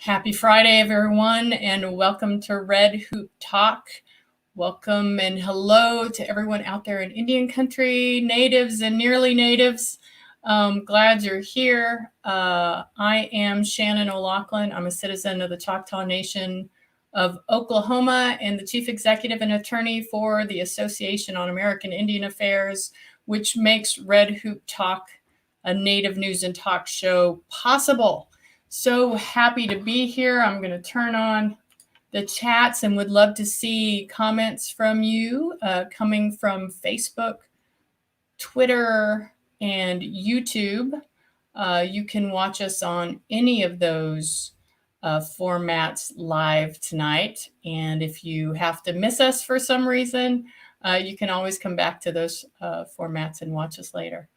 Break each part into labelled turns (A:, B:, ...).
A: Happy Friday, everyone, and welcome to Red Hoop Talk. Welcome and hello to everyone out there in Indian country, natives and nearly natives. Glad you're here. I am Shannon O'Loughlin. I'm a citizen of the Choctaw Nation of Oklahoma and the chief executive and attorney for the Association on American Indian Affairs, which makes Red Hoop Talk a native news and talk show possible. So happy to be here. I'm going to turn on the chats and would love to see comments from you coming from Facebook, Twitter, and YouTube. You can watch us on any of those formats live tonight. And if you have to miss us for some reason, you can always come back to those formats and watch us later.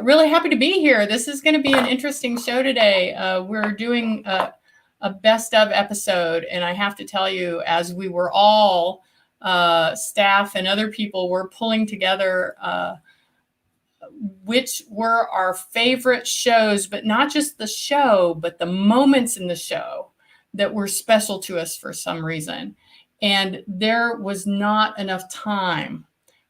A: Really happy to be here. This is going to be an interesting show today. We're doing a best of episode, and I have to tell you, as we were all staff and other people were pulling together which were our favorite shows, but not just the show, but the moments in the show that were special to us for some reason. And there was not enough time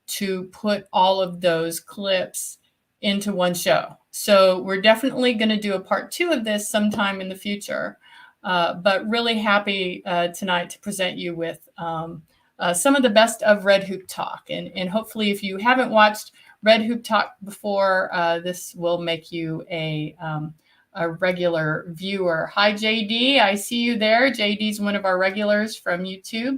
A: to put all of those clips into one show. So we're definitely going to do a part 2 of this sometime in the future. But really happy tonight to present you with some of the best of Red Hoop Talk. And hopefully if you haven't watched Red Hoop Talk before, this will make you a regular viewer. Hi, JD. I see you there. JD's one of our regulars from YouTube.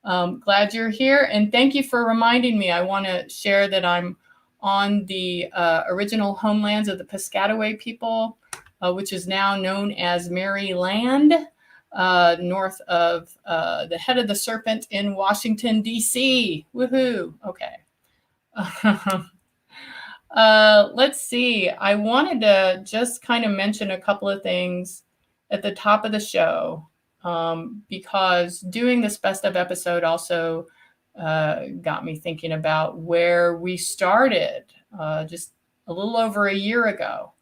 A: Glad you're here. And thank you for reminding me. I want to share that I'm on the original homelands of the Piscataway people, which is now known as Maryland, north of the head of the serpent in Washington, D.C. Woohoo. Okay. Let's see. I wanted to just kind of mention a couple of things at the top of the show, because doing this best of episode also got me thinking about where we started just a little over a year ago.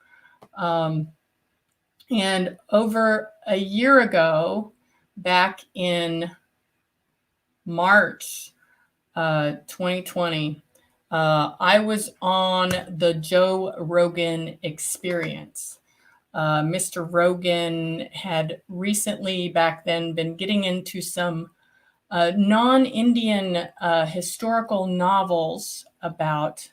A: And over a year ago, back in March 2020, I was on the Joe Rogan Experience. Mr. Rogan had recently back then been getting into some non-Indian historical novels about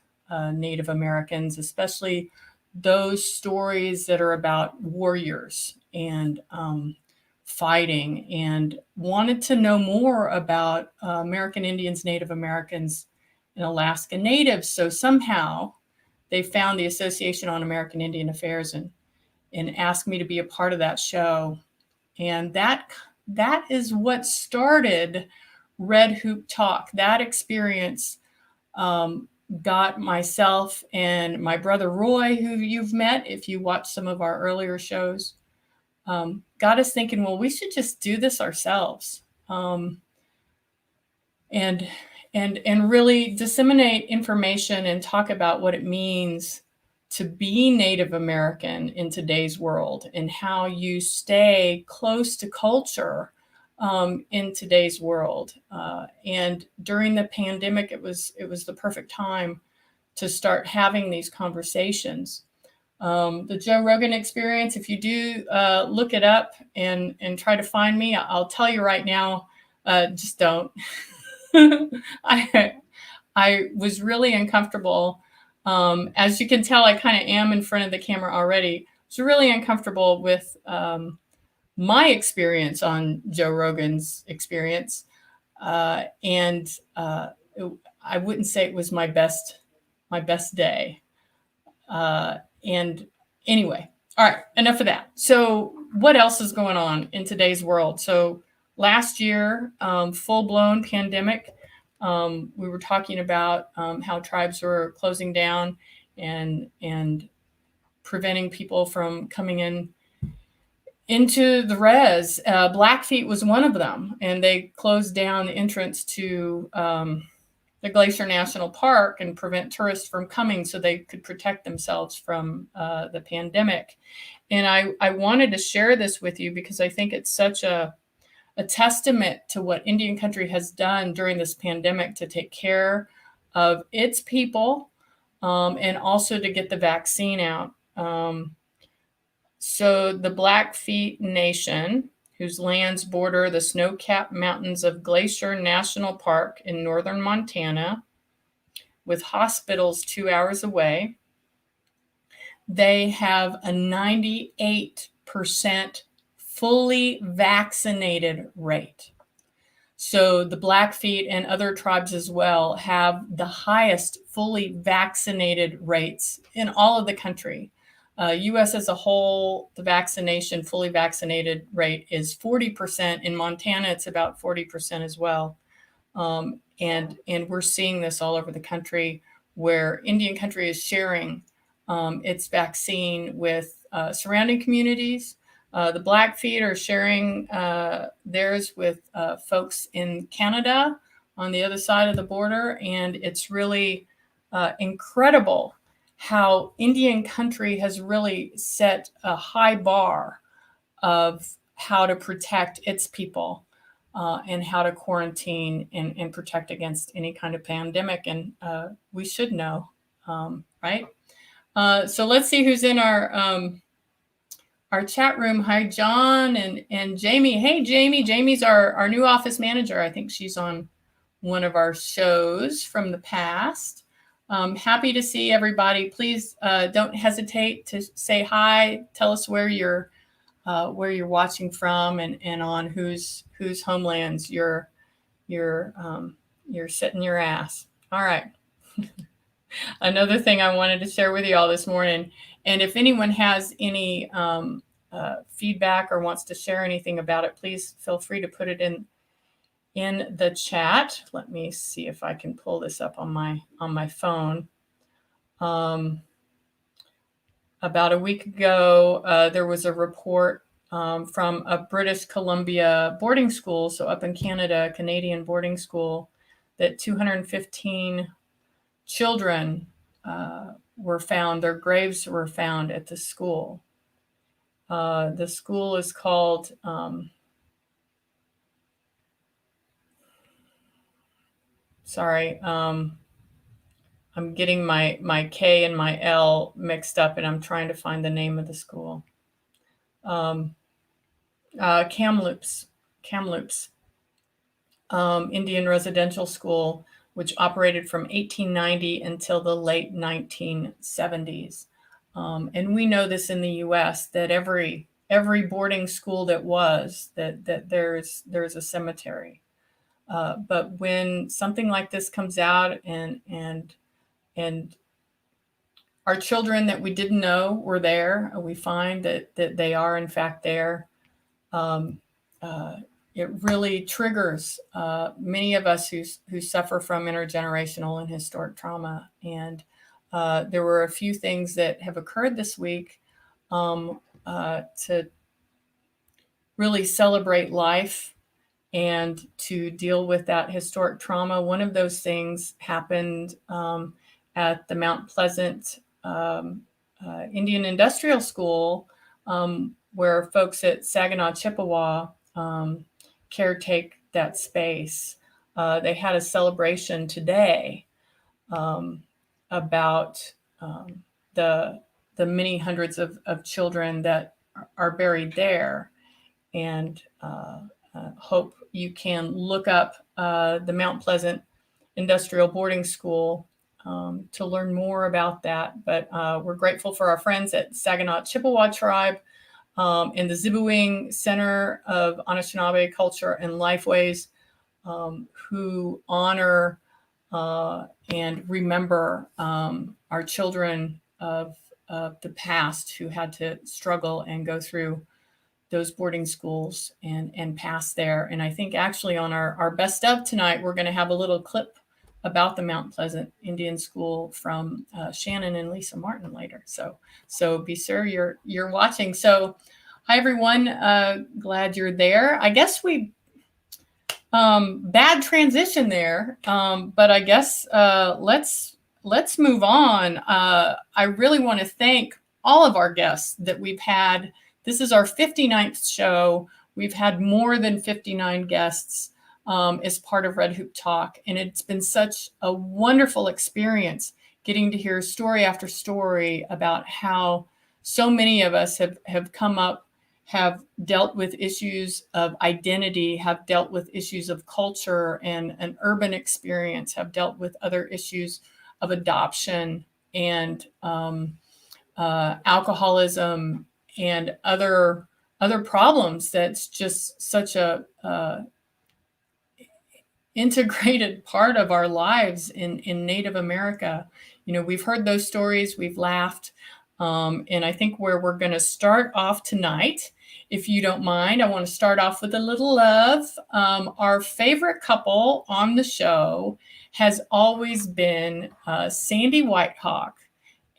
A: Native Americans, especially those stories that are about warriors and fighting, and wanted to know more about American Indians, Native Americans, and Alaska Natives. So somehow they found the Association on American Indian Affairs and asked me to be a part of that show. And that is what started Red Hoop Talk. That experience got myself and my brother Roy, who you've met if you watch some of our earlier shows, got us thinking, well, we should just do this ourselves, and really disseminate information and talk about what it means to be Native American in today's world and how you stay close to culture in today's world. And during the pandemic, it was the perfect time to start having these conversations. The Joe Rogan Experience, if you do look it up and try to find me, I'll tell you right now, just don't. I was really uncomfortable. As you can tell, I kind of am in front of the camera already. I was really uncomfortable with my experience on Joe Rogan's Experience. And I wouldn't say it was my best day. And anyway, all right, enough of that. So what else is going on in today's world? So last year, full-blown pandemic, we were talking about how tribes were closing down and preventing people from coming into the res. Blackfeet was one of them, and they closed down the entrance to the Glacier National Park and prevent tourists from coming so they could protect themselves from the pandemic. And I wanted to share this with you because I think it's such a testament to what Indian country has done during this pandemic to take care of its people, and also to get the vaccine out. So the Blackfeet Nation, whose lands border the snow-capped mountains of Glacier National Park in northern Montana, with hospitals 2 hours away, they have a 98% fully vaccinated rate. So the Blackfeet and other tribes as well have the highest fully vaccinated rates in all of the country. U.S. as a whole, the vaccination, fully vaccinated rate is 40%. In Montana, it's about 40% as well. And we're seeing this all over the country where Indian country is sharing its vaccine with surrounding communities. The Blackfeet are sharing theirs with folks in Canada on the other side of the border. And it's really incredible how Indian country has really set a high bar of how to protect its people and how to quarantine and protect against any kind of pandemic. And we should know, right? So let's see who's in our chat room. Hi, John and Jamie. Hey, Jamie. Jamie's our new office manager. I think she's on one of our shows from the past. Happy to see everybody. Please don't hesitate to say hi. Tell us where you're watching from and on whose homelands you're sitting your ass. All right. Another thing I wanted to share with you all this morning, and if anyone has any feedback or wants to share anything about it, please feel free to put it in the chat. Let me see if I can pull this up on my phone. About a week ago, there was a report from a British Columbia boarding school, so up in Canada, a Canadian boarding school, that 215 children were found, their graves were found at the school. The school is called, I'm getting my K and my L mixed up, and I'm trying to find the name of the school. Kamloops, Indian Residential School, which operated from 1890 until the late 1970s. And we know this in the U.S. that every boarding school that there's a cemetery. But when something like this comes out and our children that we didn't know were there, we find that they are in fact there. It really triggers many of us who suffer from intergenerational and historic trauma. And there were a few things that have occurred this week to really celebrate life and to deal with that historic trauma. One of those things happened at the Mount Pleasant Indian Industrial School, where folks at Saginaw Chippewa caretake that space. They had a celebration today about the many hundreds of children that are buried there, and hope you can look up the Mount Pleasant Industrial Boarding School to learn more about that. But we're grateful for our friends at Saginaw Chippewa Tribe and the Zibowing Center of Anishinaabe Culture and Lifeways, who honor and remember our children of the past who had to struggle and go through those boarding schools and pass there. And I think actually on our best of tonight, we're going to have a little clip about the Mount Pleasant Indian School from Shannon and Lisa Martin later. So be sure you're watching. So hi everyone, glad you're there. I guess we bad transition there, but I guess let's move on. I really want to thank all of our guests that we've had. This is our 59th show. We've had more than 59 guests as part of Red Hoop Talk, and it's been such a wonderful experience getting to hear story after story about how so many of us have come up, have dealt with issues of identity, have dealt with issues of culture and an urban experience, have dealt with other issues of adoption and alcoholism and other problems. That's just such a integrated part of our lives in Native America. We've heard those stories, we've laughed. And I think where we're going to start off tonight, if you don't mind, I want to start off with a little love. Our favorite couple on the show has always been Sandy Whitehawk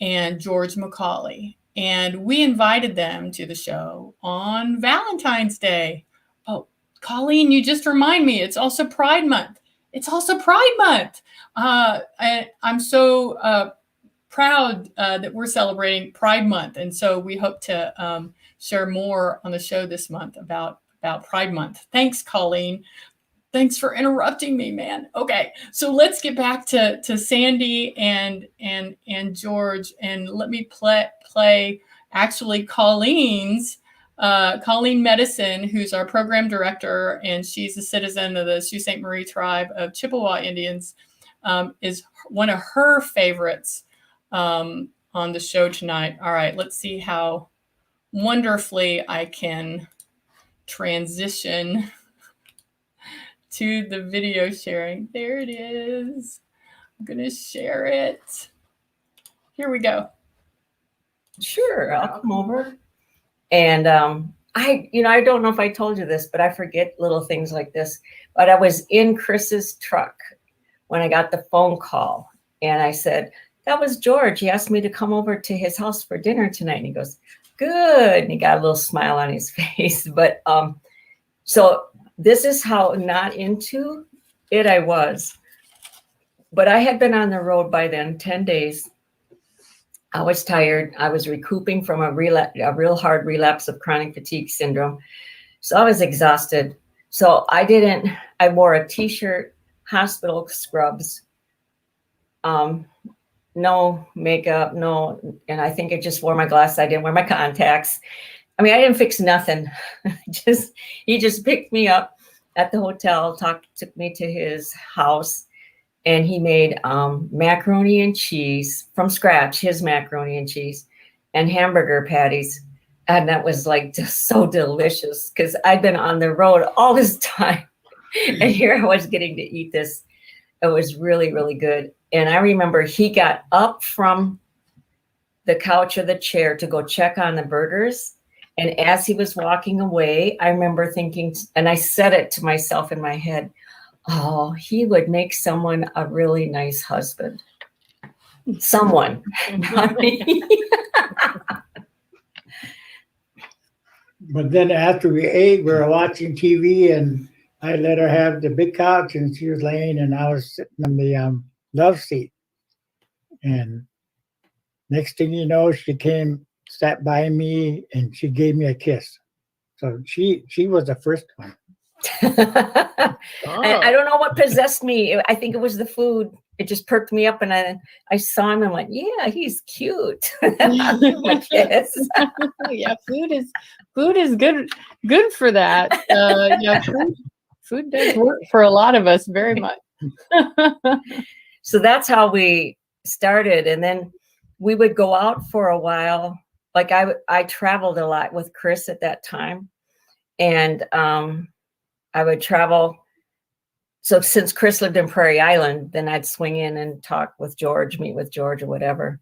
A: and George Macaulay. And we invited them to the show on Valentine's Day. Oh, Colleen, you just remind me, it's also Pride Month. It's also Pride Month. I'm so proud that we're celebrating Pride Month. And so we hope to share more on the show this month about Pride Month. Thanks, Colleen. Thanks for interrupting me, man. Okay, so let's get back to Sandy and George, and let me play actually Colleen Medicine, who's our program director, and she's a citizen of the Sault Ste. Marie tribe of Chippewa Indians, is one of her favorites on the show tonight. All right, let's see how wonderfully I can transition to the video sharing. There it is. I'm going to share it. Here we go.
B: Sure, I'll come over. And I don't know if I told you this, but I forget little things like this. But I was in Chris's truck when I got the phone call, and I said, "That was George. He asked me to come over to his house for dinner tonight." And he goes, "Good." And he got a little smile on his face. But so this is how not into it I was. But I had been on the road by then 10 days. I was tired. I was recouping from a real hard relapse of chronic fatigue syndrome. So I was exhausted. So I wore a t-shirt, hospital scrubs, no makeup, and I think I just wore my glasses. I didn't wear my contacts. I mean, I didn't fix nothing. He just picked me up at the hotel, took me to his house, and he made macaroni and cheese from scratch, his macaroni and cheese, and hamburger patties. And that was like just so delicious because I'd been on the road all this time. And here I was getting to eat this. It was really, really good. And I remember he got up from the couch or the chair to go check on the burgers. And as he was walking away, I remember thinking, and I said it to myself in my head, oh, he would make someone a really nice husband. Someone, not me.
C: But then after we ate, we were watching TV, and I let her have the big couch, and she was laying, and I was sitting in the love seat. And next thing you know, she came, sat by me, and she gave me a kiss. So she was the first one.
B: I don't know what possessed me. I think it was the food. It just perked me up, and I saw him and went, yeah, he's cute. I'll give him a kiss.
A: Yeah, food is good for that. Yeah, food does work for a lot of us very much.
B: So that's how we started, and then we would go out for a while. Like I traveled a lot with Chris at that time, and I would travel. So since Chris lived in Prairie Island, then I'd swing in and talk with George, meet with George or whatever.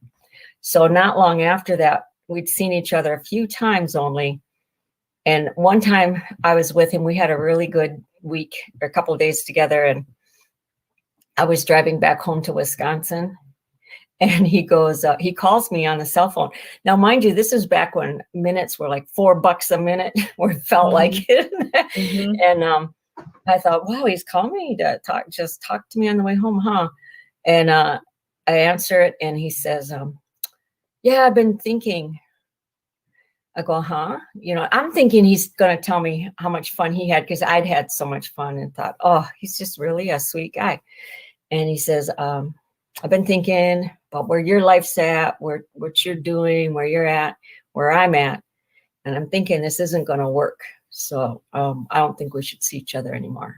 B: So not long after that, we'd seen each other a few times only. And one time I was with him, we had a really good week, or a couple of days together. And I was driving back home to Wisconsin, and he goes, he calls me on the cell phone. Now, mind you, this is back when minutes were like $4 a minute, or it felt like it. And I thought, wow, he's calling me to talk to me on the way home, huh? And I answer it, and he says, yeah, I've been thinking. I go, huh? You know, I'm thinking he's going to tell me how much fun he had, because I'd had so much fun, and thought, oh, he's just really a sweet guy. And he says, I've been thinking about where your life's at, what you're doing, where you're at, where I'm at. And I'm thinking this isn't going to work. So I don't think we should see each other anymore.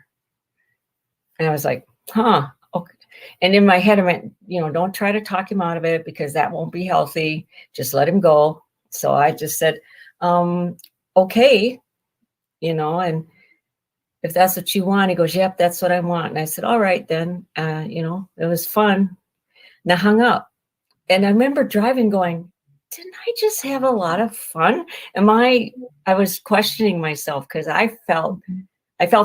B: And I was like, huh, okay. And in my head, I went, you know, don't try to talk him out of it, because that won't be healthy. Just let him go. So I just said, okay, you know, and if that's what you want. He goes, yep, that's what I want. And I said, all right, then, you know, it was fun. And I hung up. And I remember driving going, didn't I just have a lot of fun? I was questioning myself, because I felt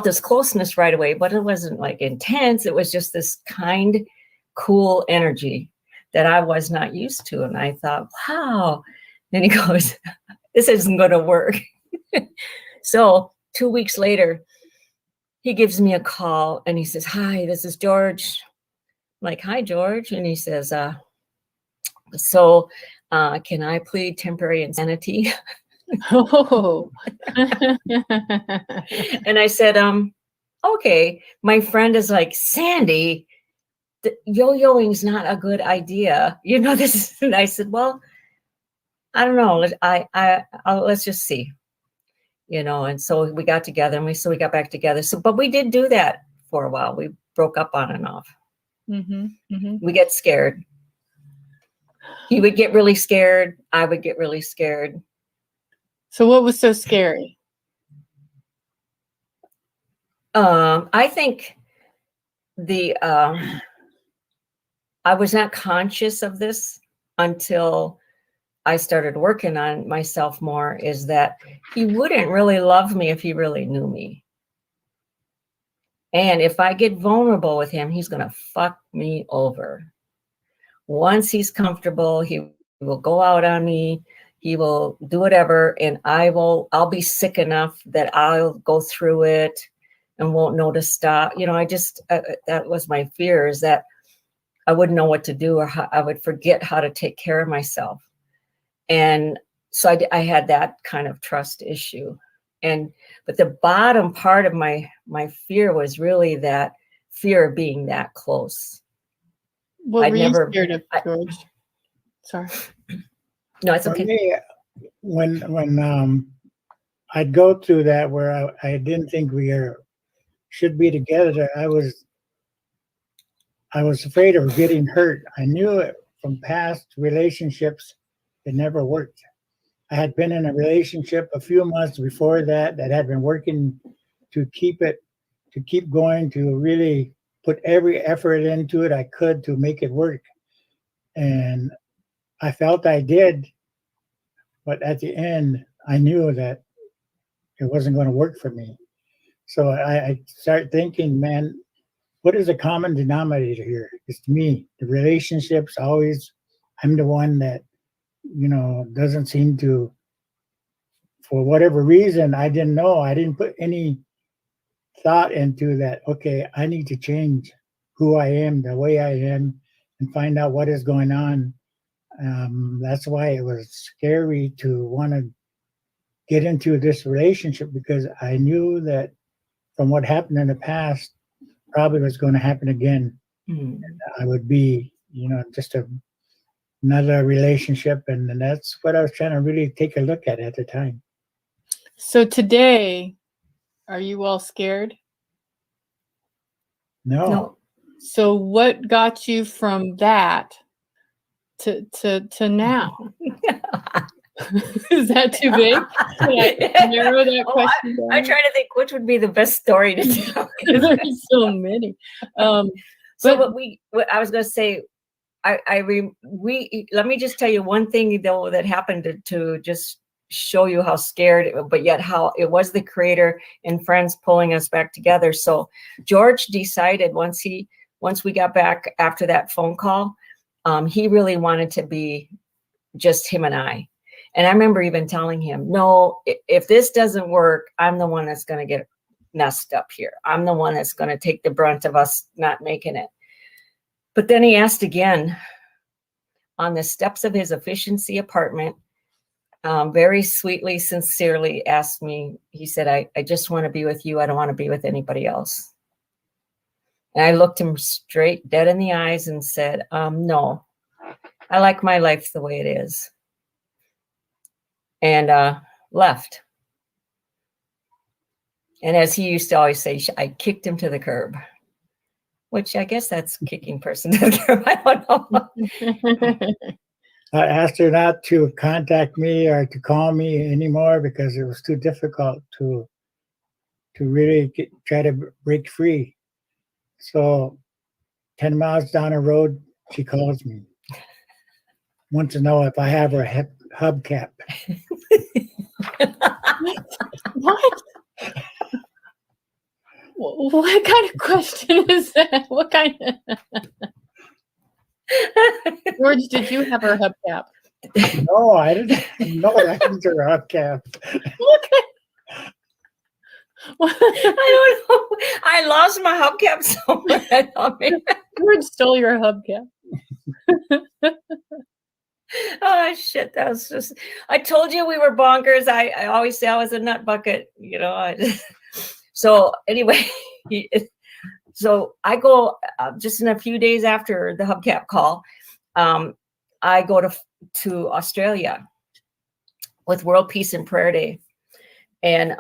B: this closeness right away, but it wasn't like intense. It was just this kind, cool energy that I was not used to. And I thought, wow. Then he goes, this isn't going to work. So 2 weeks later, he gives me a call, and he says, hi, this is George. I'm like, hi, George. And he says, so can I plead temporary insanity?
A: Oh.
B: And I said, okay. My friend is like, Sandy, yo-yoing's not a good idea. You know, this. And I said, well, I don't know. Let's just see. You know, and so we got together, and we got back together. So, but we did do that for a while. We broke up on and off.
A: Mm-hmm, mm-hmm.
B: We get scared. He would get really scared. I would get really scared.
A: So what was so scary?
B: I think I was not conscious of this until I started working on myself more, is that he wouldn't really love me if he really knew me. And if I get vulnerable with him, he's going to fuck me over. Once he's comfortable, he will go out on me. He will do whatever. And I'll be sick enough that I'll go through it and won't know to stop. You know, that was my fear, is that I wouldn't know what to do, or how I would forget how to take care of myself. And so I had that kind of trust issue. But the bottom part of my fear was really that fear of being that close.
A: What were you scared of, George? Sorry.
B: No, it's okay.
C: For me, when I'd go through that, where I didn't think we should be together, I was afraid of getting hurt. I knew it from past relationships. It never worked. I had been in a relationship a few months before that had been working to keep going, to really put every effort into it I could to make it work. And I felt I did, but at the end, I knew that it wasn't going to work for me. So I started thinking, man, what is the common denominator here? It's me. The relationships, always, I'm the one that, you know, doesn't seem to, for whatever reason, I didn't know. I didn't put any thought into that. Okay, I need to change who I am, the way I am, and find out what is going on. That's why it was scary to want to get into this relationship, because I knew that from what happened in the past, probably was going to happen again. Mm. I would be, you know, just another relationship. And that's what I was trying to really take a look at the time.
A: So today, are you all scared?
C: No.
A: So what got you from that to now? Is that too big? Can I narrow that question down?
B: I'm trying to think which would be the best story to tell.
A: There's so many.
B: I was going to say, let me just tell you one thing though that happened to just show you how scared, but yet how it was the Creator and friends pulling us back together. So George decided once we got back after that phone call, he really wanted to be just him and I. And I remember even telling him, no, if this doesn't work, I'm the one that's going to get messed up here. I'm the one that's going to take the brunt of us not making it. But then he asked again on the steps of his efficiency apartment, very sweetly, sincerely asked me, he said, I just want to be with you. I don't want to be with anybody else. And I looked him straight dead in the eyes and said, no, I like my life the way it is. And left. And as he used to always say, I kicked him to the curb, which I guess that's kicking person to the curb. I don't know.
C: I asked her not to contact me or to call me anymore because it was too difficult to really try to break free. So 10 miles down the road, she calls me. Wants to know if I have her hubcap.
A: What? What kind of question is that? What kind of... George, did you have her hubcap?
C: No, I didn't know that was her hubcap.
B: I don't know. I lost my hubcap somewhere.
A: George stole your hubcap.
B: Oh shit, that was just, I told you we were bonkers. I always say I was a nut bucket, you know. So anyway, so I go just in a few days after the hubcap call, I go to Australia with World Peace and Prayer Day. And,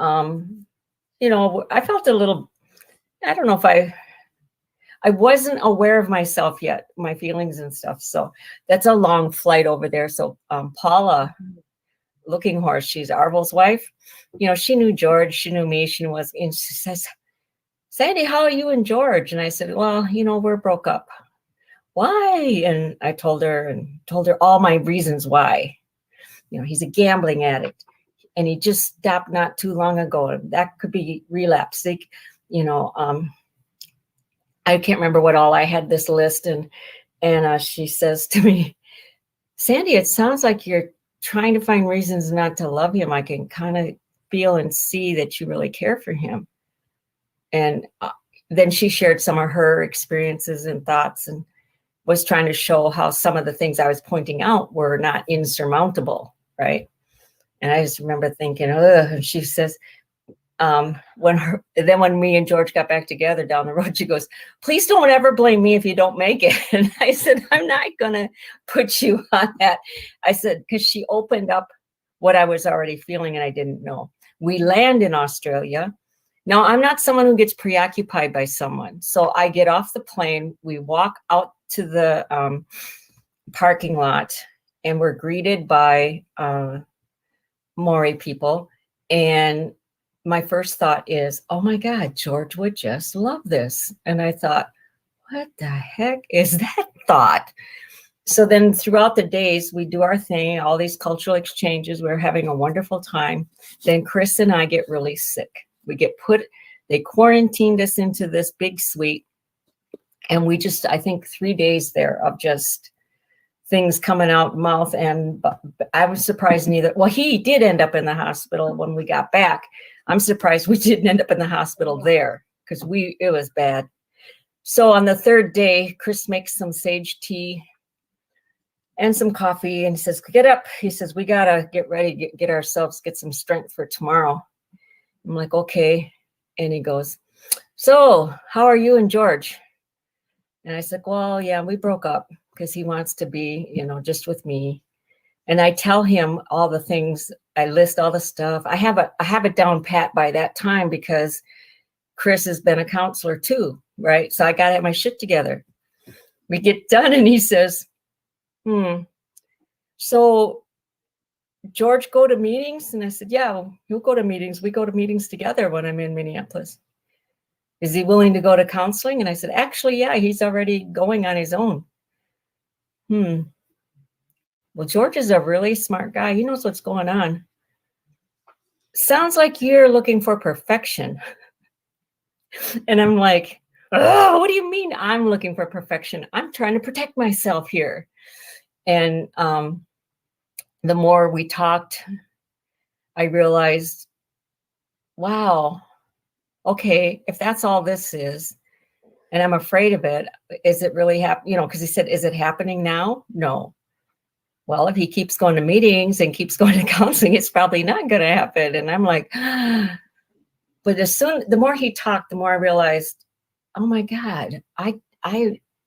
B: you know, I felt a little, I don't know if I wasn't aware of myself yet, my feelings and stuff. So that's a long flight over there. So Paula Looking Horse, she's Arvel's wife. You know, she knew George, she knew me, she was, and she says, Sandy, how are you and George? And I said, well, you know, we're broke up. Why? And I told her all my reasons why. You know, he's a gambling addict and he just stopped not too long ago. And that could be relapse. You know, I can't remember what all I had this list. And she says to me, Sandy, it sounds like you're trying to find reasons not to love him. I can kind of feel and see that you really care for him. And then she shared some of her experiences and thoughts and was trying to show how some of the things I was pointing out were not insurmountable, right? And I just remember thinking, ugh. And she says, when me and George got back together down the road, she goes, please don't ever blame me if you don't make it. And I said, I'm not going to put you on that. I said, because she opened up what I was already feeling and I didn't know. We land in Australia. Now, I'm not someone who gets preoccupied by someone. So I get off the plane. We walk out to the parking lot and we're greeted by Maori people. And my first thought is, oh my God, George would just love this. And I thought, what the heck is that thought? So then throughout the days, we do our thing, all these cultural exchanges. We're having a wonderful time. Then Chris and I get really sick. We get they quarantined us into this big suite. And we just, I think 3 days there of just things coming out mouth. And I was surprised he did end up in the hospital when we got back. I'm surprised we didn't end up in the hospital there because it was bad. So on the third day, Chris makes some sage tea and some coffee and he says, get up. He says, we got to get ready, get some strength for tomorrow. I'm like, okay. And he goes, so how are you and George? And I said, well, yeah, we broke up because he wants to be, you know, just with me. And I tell him all the things, I list all the stuff. I have it down pat by that time because Chris has been a counselor too, right? So I got to have my shit together. We get done and he says, so George go to meetings? And I said, yeah, he'll go to meetings. We go to meetings together when I'm in Minneapolis. Is he willing to go to counseling? And I said, actually, yeah, he's already going on his own. Well, George is a really smart guy. He knows what's going on. Sounds like you're looking for perfection. And I'm like, oh, what do you mean I'm looking for perfection? I'm trying to protect myself here. And the more we talked, I realized, wow, okay, if that's all this is, and I'm afraid of it, is it really happening? Because he said, is it happening now? No. Well, if he keeps going to meetings and keeps going to counseling, it's probably not going to happen. And I'm like, but the more he talked, the more I realized, oh my God, I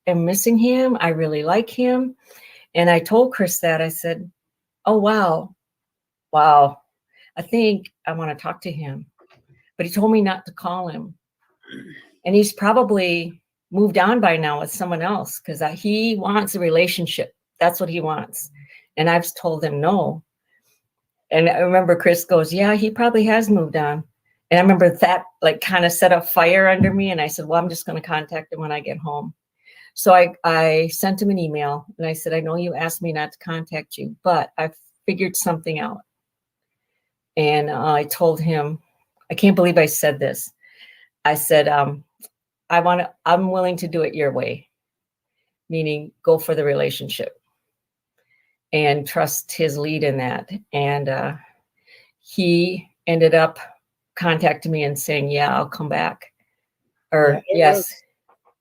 B: am missing him. I really like him. And I told Chris that. I said, oh, wow, I think I want to talk to him. But he told me not to call him. And he's probably moved on by now with someone else because he wants a relationship. That's what he wants. And I've told him no. And I remember Chris goes, yeah, he probably has moved on. And I remember that like kind of set a fire under me. And I said, well, I'm just going to contact him when I get home. So I sent him an email and I said, I know you asked me not to contact you, but I figured something out. And I told him, I can't believe I said this. I said, I'm willing to do it your way, meaning go for the relationship and trust his lead in that. And he ended up contacting me and saying, yeah, I'll come back. Or yes.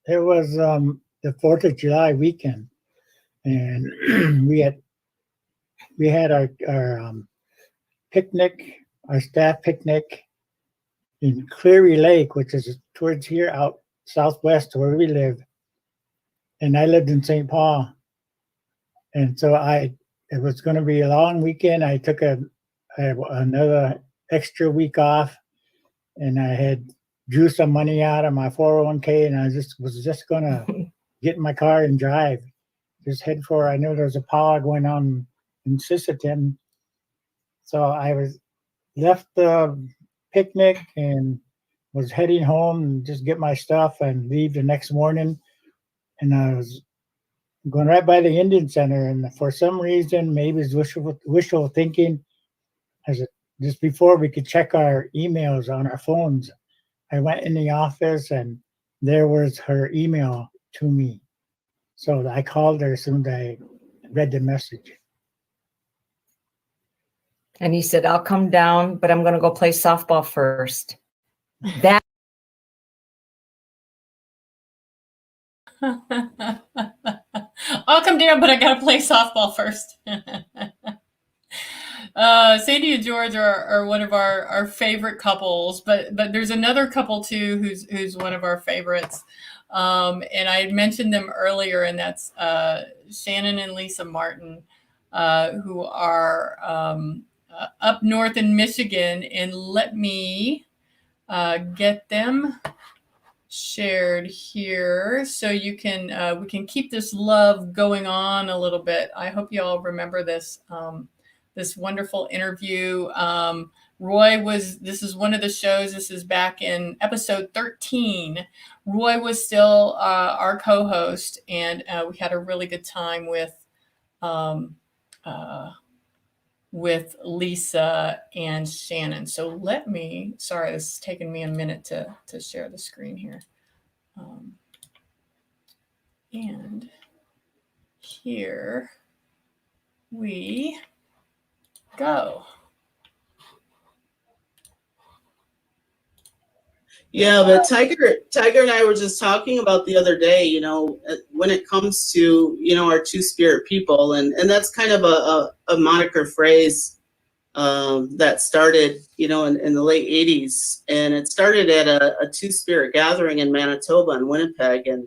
C: It was the 4th of July weekend. And we had our picnic, our staff picnic in Cleary Lake, which is towards here out southwest where we live. And I lived in St. Paul. And so it was going to be a long weekend. I took another extra week off and I had drew some money out of my 401k and I was just going to get in my car and drive. Just head for, I knew there was a power going on in Sisseton. So I left the picnic and was heading home and just get my stuff and leave the next morning. And I was going right by the Indian Center. And for some reason, maybe it's wishful thinking, just before we could check our emails on our phones, I went in the office and there was her email to me. So I called her as soon as I read the message.
B: And he said, I'll come down, but I'm going to go play softball first. That.
A: I'll come down, but I got to play softball first. Sandy and George are one of our favorite couples, but there's another couple too who's one of our favorites. And I mentioned them earlier, and that's Shannon and Lisa Martin, who are up north in Michigan. And let me get them shared here so you can we can keep this love going on a little bit. I hope you all remember this this wonderful interview. This is one of the shows. This is back in episode 13. Roy was still our co-host, and we had a really good time with Lisa and Shannon. So sorry, this is taking me a minute to share the screen here. And here we go.
D: Yeah, but Tiger and I were just talking about the other day, when it comes to, our two-spirit people, and that's kind of a moniker phrase that started, in the late 80s. And it started at a two-spirit gathering in Manitoba and Winnipeg. And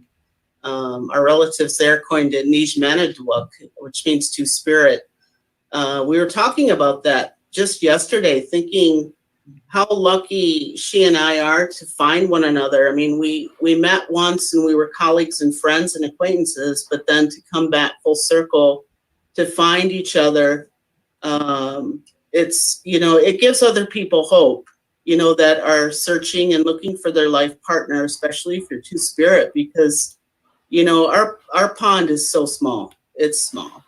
D: our relatives there coined it Nijmanadwuk, which means two-spirit. We were talking about that just yesterday, thinking how lucky she and I are to find one another. I mean, we met once and we were colleagues and friends and acquaintances, but then to come back full circle to find each other, it's, it gives other people hope, that are searching and looking for their life partner, especially if you're two-spirit, because, our pond is so small. It's small.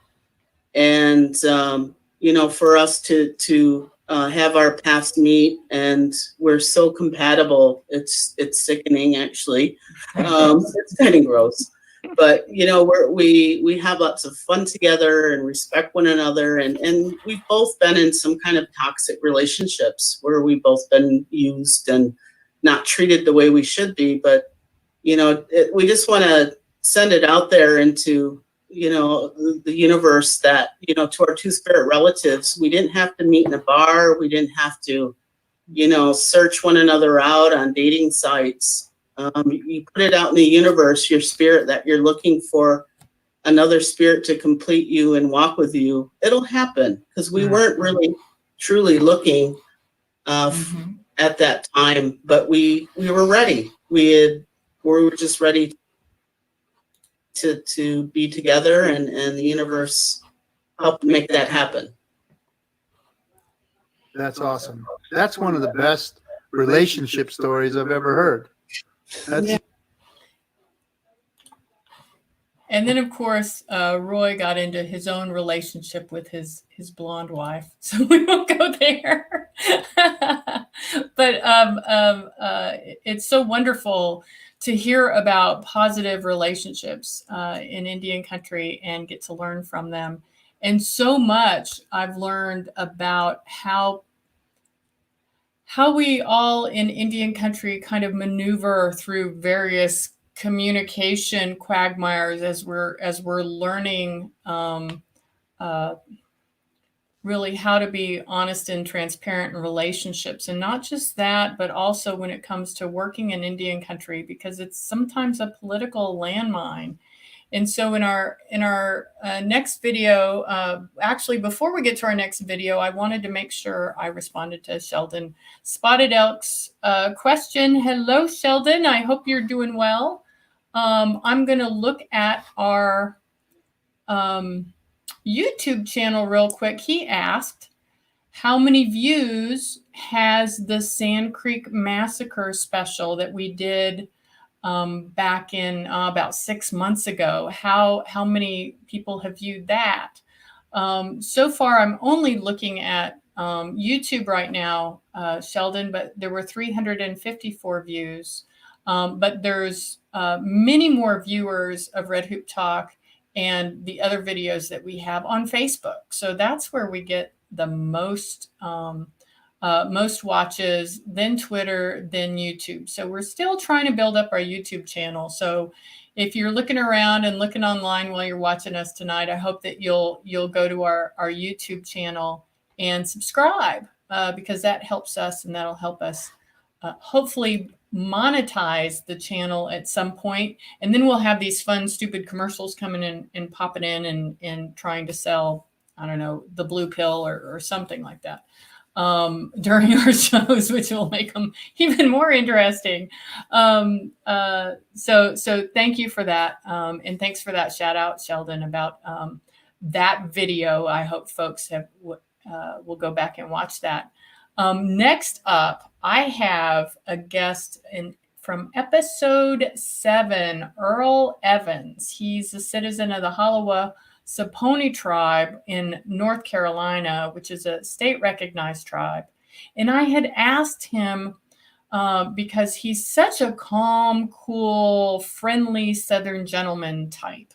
D: And, for us to have our paths meet, and we're so compatible. It's sickening, actually. It's kind of gross, but we have lots of fun together and respect one another, and we've both been in some kind of toxic relationships where we've both been used and not treated the way we should be. But, we just want to send it out there into, the universe that, to our two-spirit relatives, we didn't have to meet in a bar. We didn't have to, search one another out on dating sites. You put it out in the universe, your spirit, that you're looking for another spirit to complete you and walk with you. It'll happen, because we weren't really truly looking at that time, but we were ready. We were just ready to be together, and the universe helped make that happen.
E: That's awesome. That's one of the best relationship stories I've ever heard. That's
A: And then, of course, Roy got into his own relationship with his blonde wife, so we won't go there. But it's so wonderful to hear about positive relationships in Indian country and get to learn from them. And so much I've learned about how we all in Indian country kind of maneuver through various communication quagmires as we're learning really how to be honest and transparent in relationships. And not just that, but also when it comes to working in Indian country, because it's sometimes a political landmine. And so in our next video, actually, before we get to our next video, I wanted to make sure I responded to Sheldon Spotted Elk's question. Hello, Sheldon. I hope you're doing well. I'm going to look at our YouTube channel real quick. He asked, how many views has the Sand Creek Massacre special that we did back in about 6 months ago? How many people have viewed that? So far, I'm only looking at YouTube right now, Sheldon, but there were 354 views. But there's many more viewers of Red Hoop Talk and the other videos that we have on Facebook. So that's where we get the most watches, then Twitter, then YouTube. So we're still trying to build up our YouTube channel. So if you're looking around and looking online while you're watching us tonight, I hope that you'll go to our YouTube channel and subscribe, because that helps us, and that'll help us hopefully monetize the channel at some point. And then we'll have these fun, stupid commercials coming in and popping in and trying to sell, I don't know, the blue pill or something like that during our shows, which will make them even more interesting. So thank you for that. And thanks for that shout out, Sheldon, about that video. I hope folks will go back and watch that. Next up, I have a guest from episode 7, Earl Evans. He's a citizen of the Halawa Saponi tribe in North Carolina, which is a state-recognized tribe. And I had asked him, because he's such a calm, cool, friendly Southern gentleman type,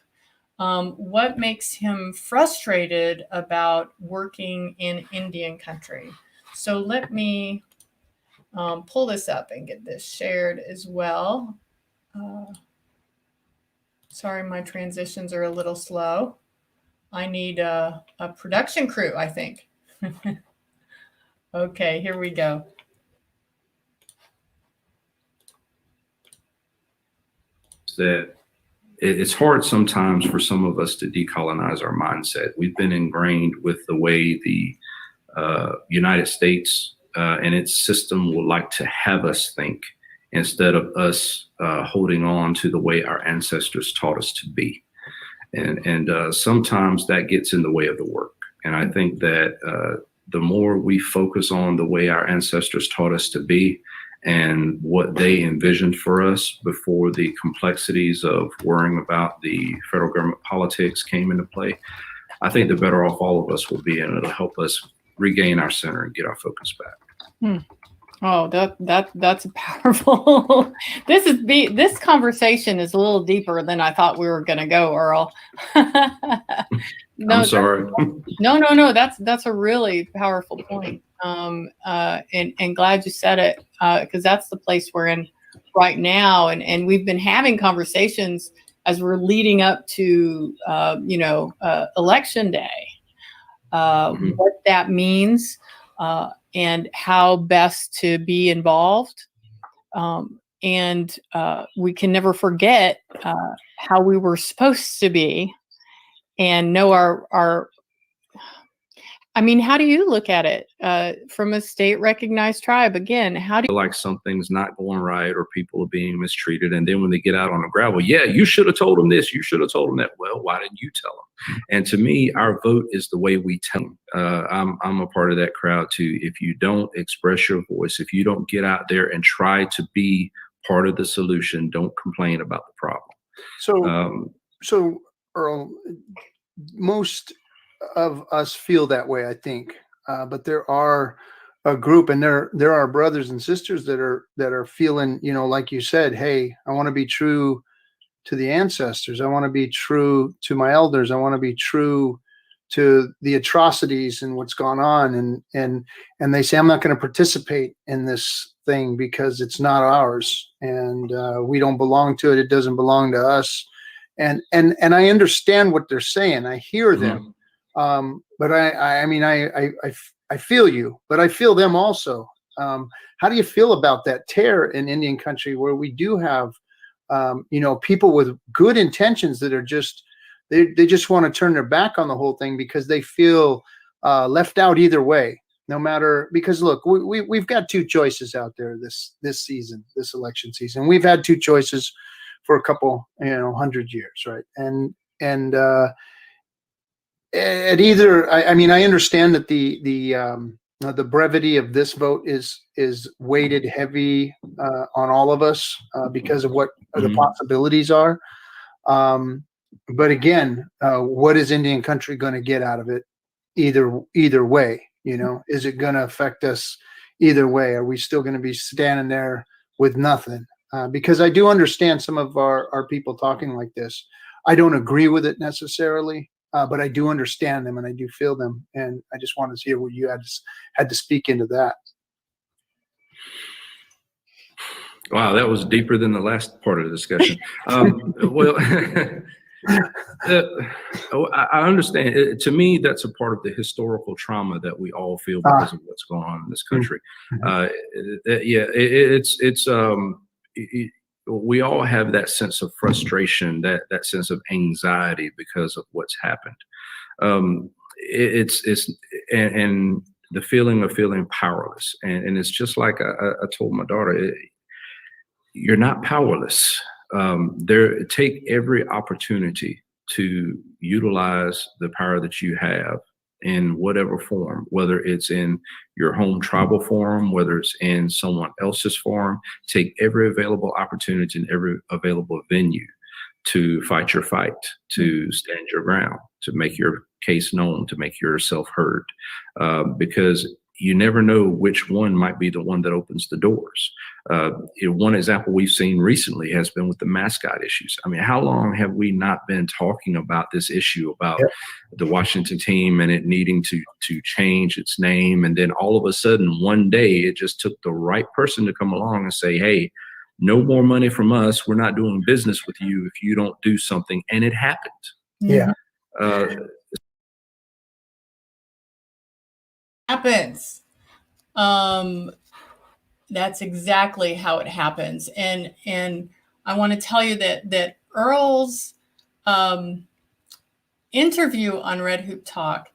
A: what makes him frustrated about working in Indian country. So let me pull this up and get this shared as well. Sorry, my transitions are a little slow. I need a production crew, I think. Okay, here we go.
F: That it's hard sometimes for some of us to decolonize our mindset. We've been ingrained with the way the United States and its system would like to have us think, instead of us holding on to the way our ancestors taught us to be. And sometimes that gets in the way of the work. And I think that the more we focus on the way our ancestors taught us to be and what they envisioned for us before the complexities of worrying about the federal government politics came into play, I think the better off all of us will be, and it'll help us regain our center and get our focus back.
A: Oh, that's powerful. This conversation is a little deeper than I thought we were going to go, Earl.
F: No, I'm sorry.
A: No. That's a really powerful point. and glad you said it, because that's the place we're in right now. And we've been having conversations as we're leading up to, election day, what that means, and how best to be involved. And we can never forget how we were supposed to be and know our I mean, how do you look at it from a state recognized tribe? Again, how do you
F: like something's not going right or people are being mistreated? And then when they get out on the gravel, yeah, you should have told them this, you should have told them that. Well, why didn't you tell them? And to me, our vote is the way we tell them. I'm a part of that crowd too. If you don't express your voice, if you don't get out there and try to be part of the solution, don't complain about the problem.
E: So Earl, most of us feel that way, I think, but there are a group, and there are brothers and sisters that are feeling, like you said, hey, I want to be true to the ancestors. I want to be true to my elders. I want to be true to the atrocities and what's gone on, and they say, I'm not going to participate in this thing because it's not ours, and we don't belong to it. It doesn't belong to us, and I understand what they're saying. I hear them. But I feel you, but I feel them also. How do you feel about that tear in Indian country where we do have, people with good intentions that are just, they just want to turn their back on the whole thing because they feel left out either way, no matter, because look, we've got two choices out there this season, this election season. We've had two choices for a couple, 100 years, right? And at either, I understand that the brevity of this vote is weighted heavy on all of us because of what the possibilities are. But again, what is Indian country going to get out of it? Either way, is it going to affect us either way? Are we still going to be standing there with nothing? Because I do understand some of our people talking like this. I don't agree with it necessarily. But I do understand them and I do feel them, and I just wanted to hear what you had to speak into that.
F: Wow, that was deeper than the last part of the discussion. Well, I understand. To me, that's a part of the historical trauma that we all feel because of what's going on in this country. We all have that sense of frustration, that sense of anxiety because of what's happened. And the feeling of feeling powerless. And it's just like I told my daughter, you're not powerless. Take every opportunity to utilize the power that you have in whatever form, whether it's in your home tribal forum, whether it's in someone else's forum. Take every available opportunity in every available venue to fight your fight, to stand your ground, to make your case known, to make yourself heard, because you never know which one might be the one that opens the doors. One example we've seen recently has been with the mascot issues. I mean, how long have we not been talking about this issue about the Washington team and it needing to change its name? And then all of a sudden, one day, it just took the right person to come along and say, hey, no more money from us. We're not doing business with you if you don't do something. And it happened.
E: Yeah.
A: happens. That's exactly how it happens. And I want to tell you that Earl's interview on Red Hoop Talk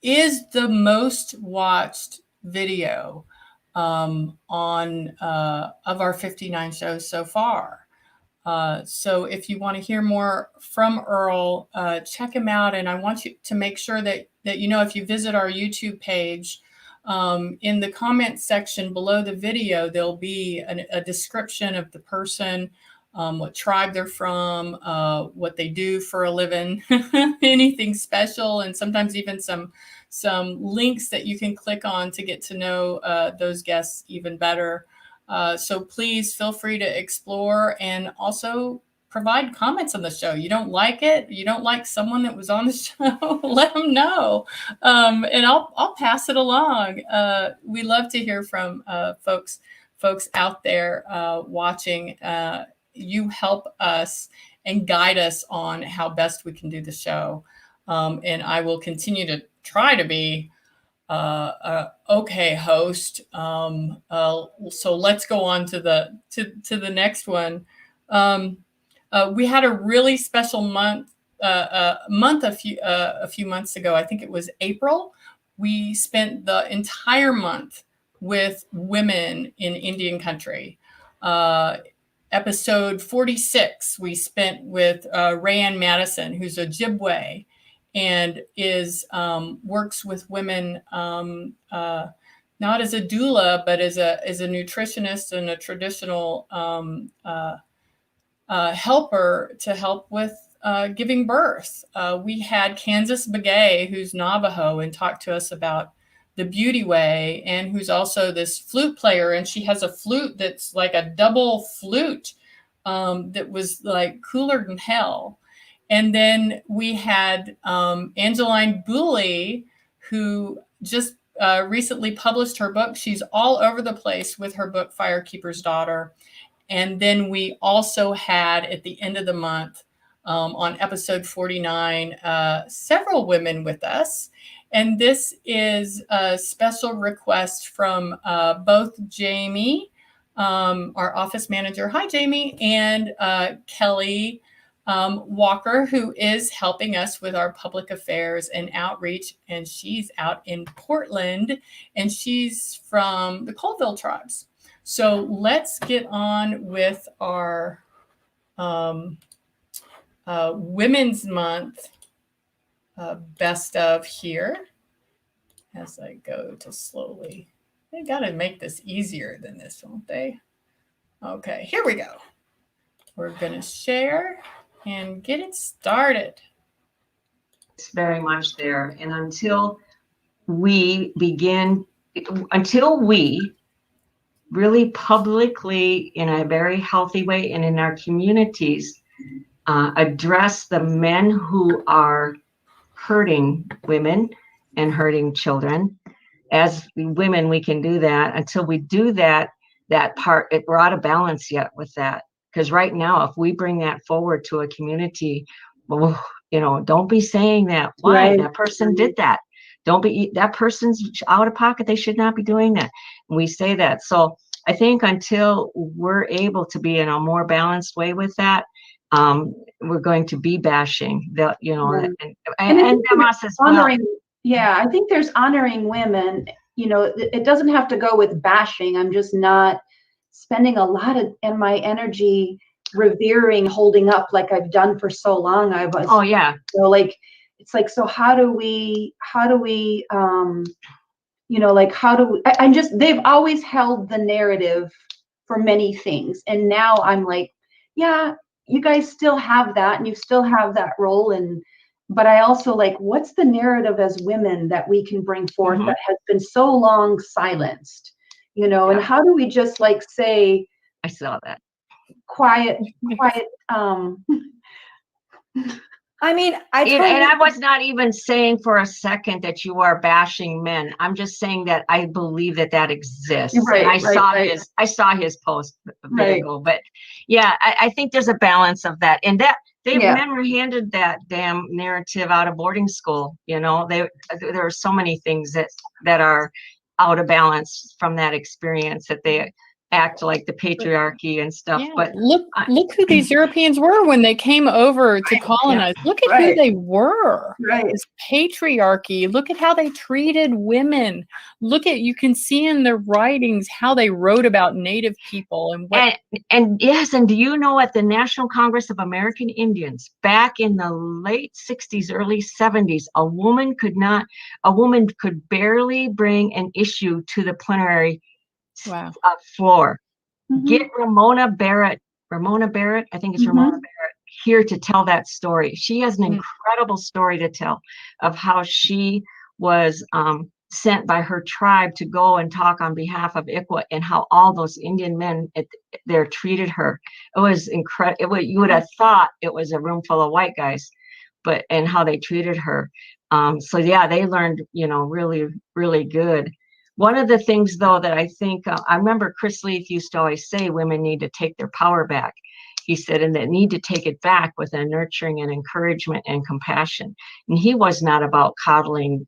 A: is the most watched video of our 59 shows so far. So if you want to hear more from Earl, check him out. And I want you to make sure that if you visit our YouTube page, in the comment section below the video, there'll be a description of the person, what tribe they're from, what they do for a living, anything special, and sometimes even some links that you can click on to get to know those guests even better. So please feel free to explore and also provide comments on the show. You don't like it, you don't like someone that was on the show, let them know, and I'll pass it along. We love to hear from folks out there watching. You help us and guide us on how best we can do the show, and I will continue to try to be okay host. So let's go on to the next one. We had a really special month a few months ago. I think it was April. We spent the entire month with women in Indian country. Episode 46, we spent with Rayanne Madison, who's a Ojibwe, and works with women not as a doula, but as a nutritionist and a traditional helper to help with giving birth. We had Kansas Begay, who's Navajo, and talked to us about the Beauty Way, and who's also this flute player, and she has a flute that's like a double flute that was like cooler than hell. And then we had Angeline Booley, who just recently published her book. She's all over the place with her book, Firekeeper's Daughter. And then we also had, at the end of the month, on episode 49, several women with us. And this is a special request from both Jamie, our office manager. Hi, Jamie. And Kelly Walker, who is helping us with our public affairs and outreach. And she's out in Portland, and she's from the Colville tribes. So let's get on with our Women's Month best of here as I go to slowly. They got to make this easier than this, won't they? Okay, here we go. We're going to share and get it started.
B: It's very much there. And until we really publicly, in a very healthy way and in our communities, address the men who are hurting women and hurting children. As women, we can do that. Until we do that part, we're out of balance yet with that. Because right now, if we bring that forward to a community, well, don't be saying that. Why?
G: Right.
B: That person did that. That person's out of pocket. They should not be doing that. And we say that. So I think until we're able to be in a more balanced way with that, we're going to be bashing the,
G: Right.
B: and us as well.
G: Honoring, yeah, I think there's honoring women. It doesn't have to go with bashing. I'm just not spending a lot of my energy revering, holding up like I've done for so long.
B: Oh yeah.
G: It's like, so how do we they've always held the narrative for many things. And now I'm like, yeah, you guys still have that and you still have that role. But I also what's the narrative as women that we can bring forth that has been so long silenced, and how do we just say,
B: I saw that.
G: quiet,
B: I was not even saying for a second that you are bashing men. I'm just saying that I believe that exists.
G: Right,
B: and I saw his post a bit ago, but yeah, I think there's a balance of that. And that men were handed that damn narrative out of boarding school. There are so many things that are out of balance from that experience, that they act like the patriarchy and stuff.
A: Yeah.
B: But
A: look who these Europeans were when they came over to colonize. Look at who they were.
G: Right.
A: This patriarchy. Look at how they treated women. You can see in their writings how they wrote about Native people and
B: yes, and do you know, at the National Congress of American Indians back in the late 60s, early 70s, a woman could barely bring an issue to the plenary floor.
G: Mm-hmm.
B: Get Ramona Barrett, I think it's Ramona Barrett, here to tell that story. She has an incredible story to tell of how she was sent by her tribe to go and talk on behalf of ICWA, and how all those Indian men there treated her. It was incredible. You would have thought it was a room full of white guys, and how they treated her. So yeah, they learned, really, really good. One of the things though that I think, I remember Chris Leith used to always say, women need to take their power back. He said, and they need to take it back with a nurturing and encouragement and compassion. And he was not about coddling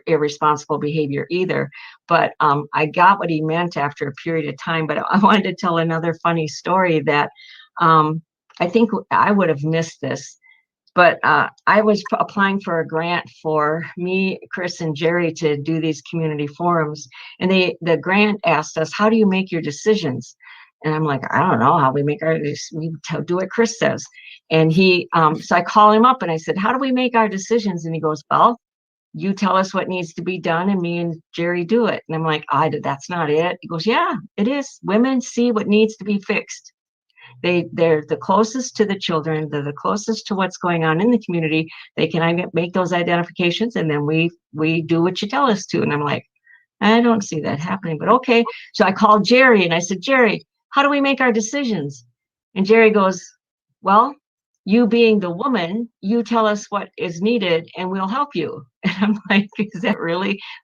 B: irresponsible behavior either, but I got what he meant after a period of time. But I wanted to tell another funny story that I think I would have missed this. But I was applying for a grant for me, Chris, and Jerry to do these community forums. And the grant asked us, how do you make your decisions? And I'm like, I don't know how we make our decisions. We do what Chris says. And so I call him up and I said, how do we make our decisions? And he goes, well, you tell us what needs to be done and me and Jerry do it. And I'm like, that's not it. He goes, yeah, it is. Women see what needs to be fixed. They're the closest to the children. They're the closest to what's going on in the community. They can make those identifications, and then we do what you tell us to. And I'm like, I don't see that happening, but okay. So I called Jerry and I said, Jerry, how do we make our decisions? And Jerry goes, well, you being the woman, you tell us what is needed and we'll help you. And I'm like,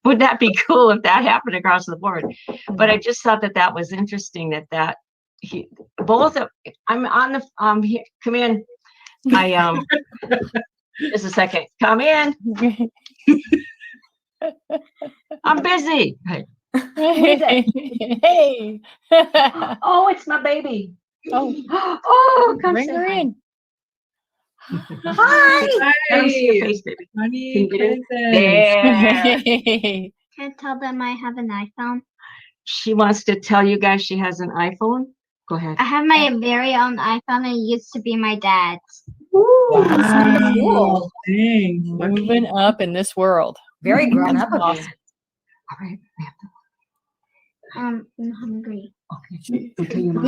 B: would that be cool if that happened across the board? But I just thought that was interesting I'm on the here, come in. Just a second. Come in. I'm busy. Hey.
A: Hey.
G: Oh, it's my baby.
A: Oh,
G: come
A: bring
G: say
A: her
G: hi.
A: in.
G: Hi. Let me see your face, baby.
H: Honey,
G: Can you get
B: There.
H: Can I tell them I have an iPhone?
B: She wants to tell you guys she has an iPhone. Go ahead.
H: I have my very own iPhone and it used to be my dad's.
G: Cool.
H: Thanks.
A: Moving up in this world.
B: Very grown up.
A: That's
B: Of you.
A: awesome.
B: All right.
H: I'm hungry.
B: Okay. We'll tell your mom.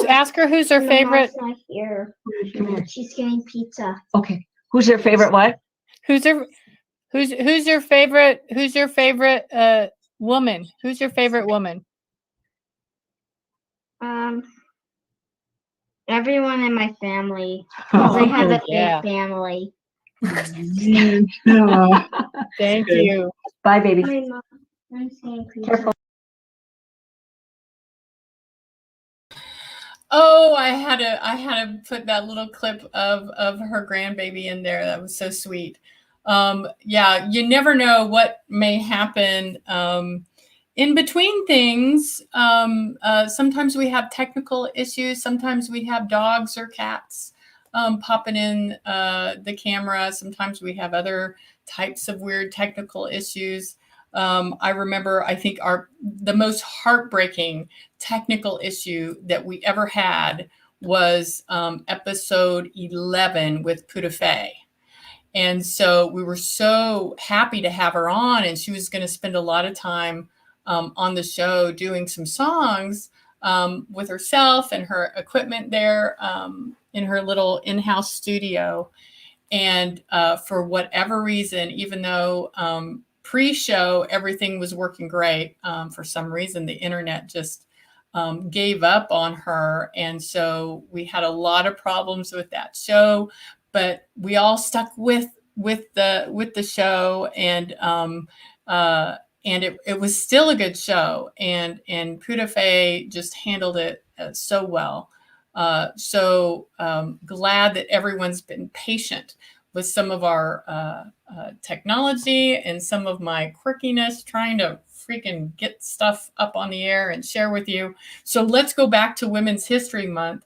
A: Ask her who's her
H: My
A: favorite.
H: mom's not here.
B: Come here.
H: She's getting pizza.
B: Okay. Who's your favorite what?
A: Who's your favorite woman? Who's your favorite woman?
H: Everyone in my family. 'Cause I have a
A: yeah.
H: big family.
A: Thank you.
B: Bye, baby.
H: My mom. I'm saying pizza.
B: Careful.
A: Oh, I had to put that little clip of her grandbaby in there. That was so sweet. Yeah, you never know what may happen in between things. Sometimes we have technical issues. Sometimes we have dogs or cats popping in the camera. Sometimes we have other types of weird technical issues. I remember, I think the most heartbreaking technical issue that we ever had was episode 11 with Puda Fay. And so we were so happy to have her on, and she was going to spend a lot of time on the show doing some songs with herself and her equipment there in her little in-house studio. And for whatever reason, even though pre-show everything was working great, for some reason the internet just gave up on her. And so we had a lot of problems with that show, but we all stuck with the show, and it was still a good show, and Puda Fay just handled it so well. So glad that everyone's been patient with some of our technology and some of my quirkiness, trying to freaking get stuff up on the air and share with you. So let's go back to Women's History Month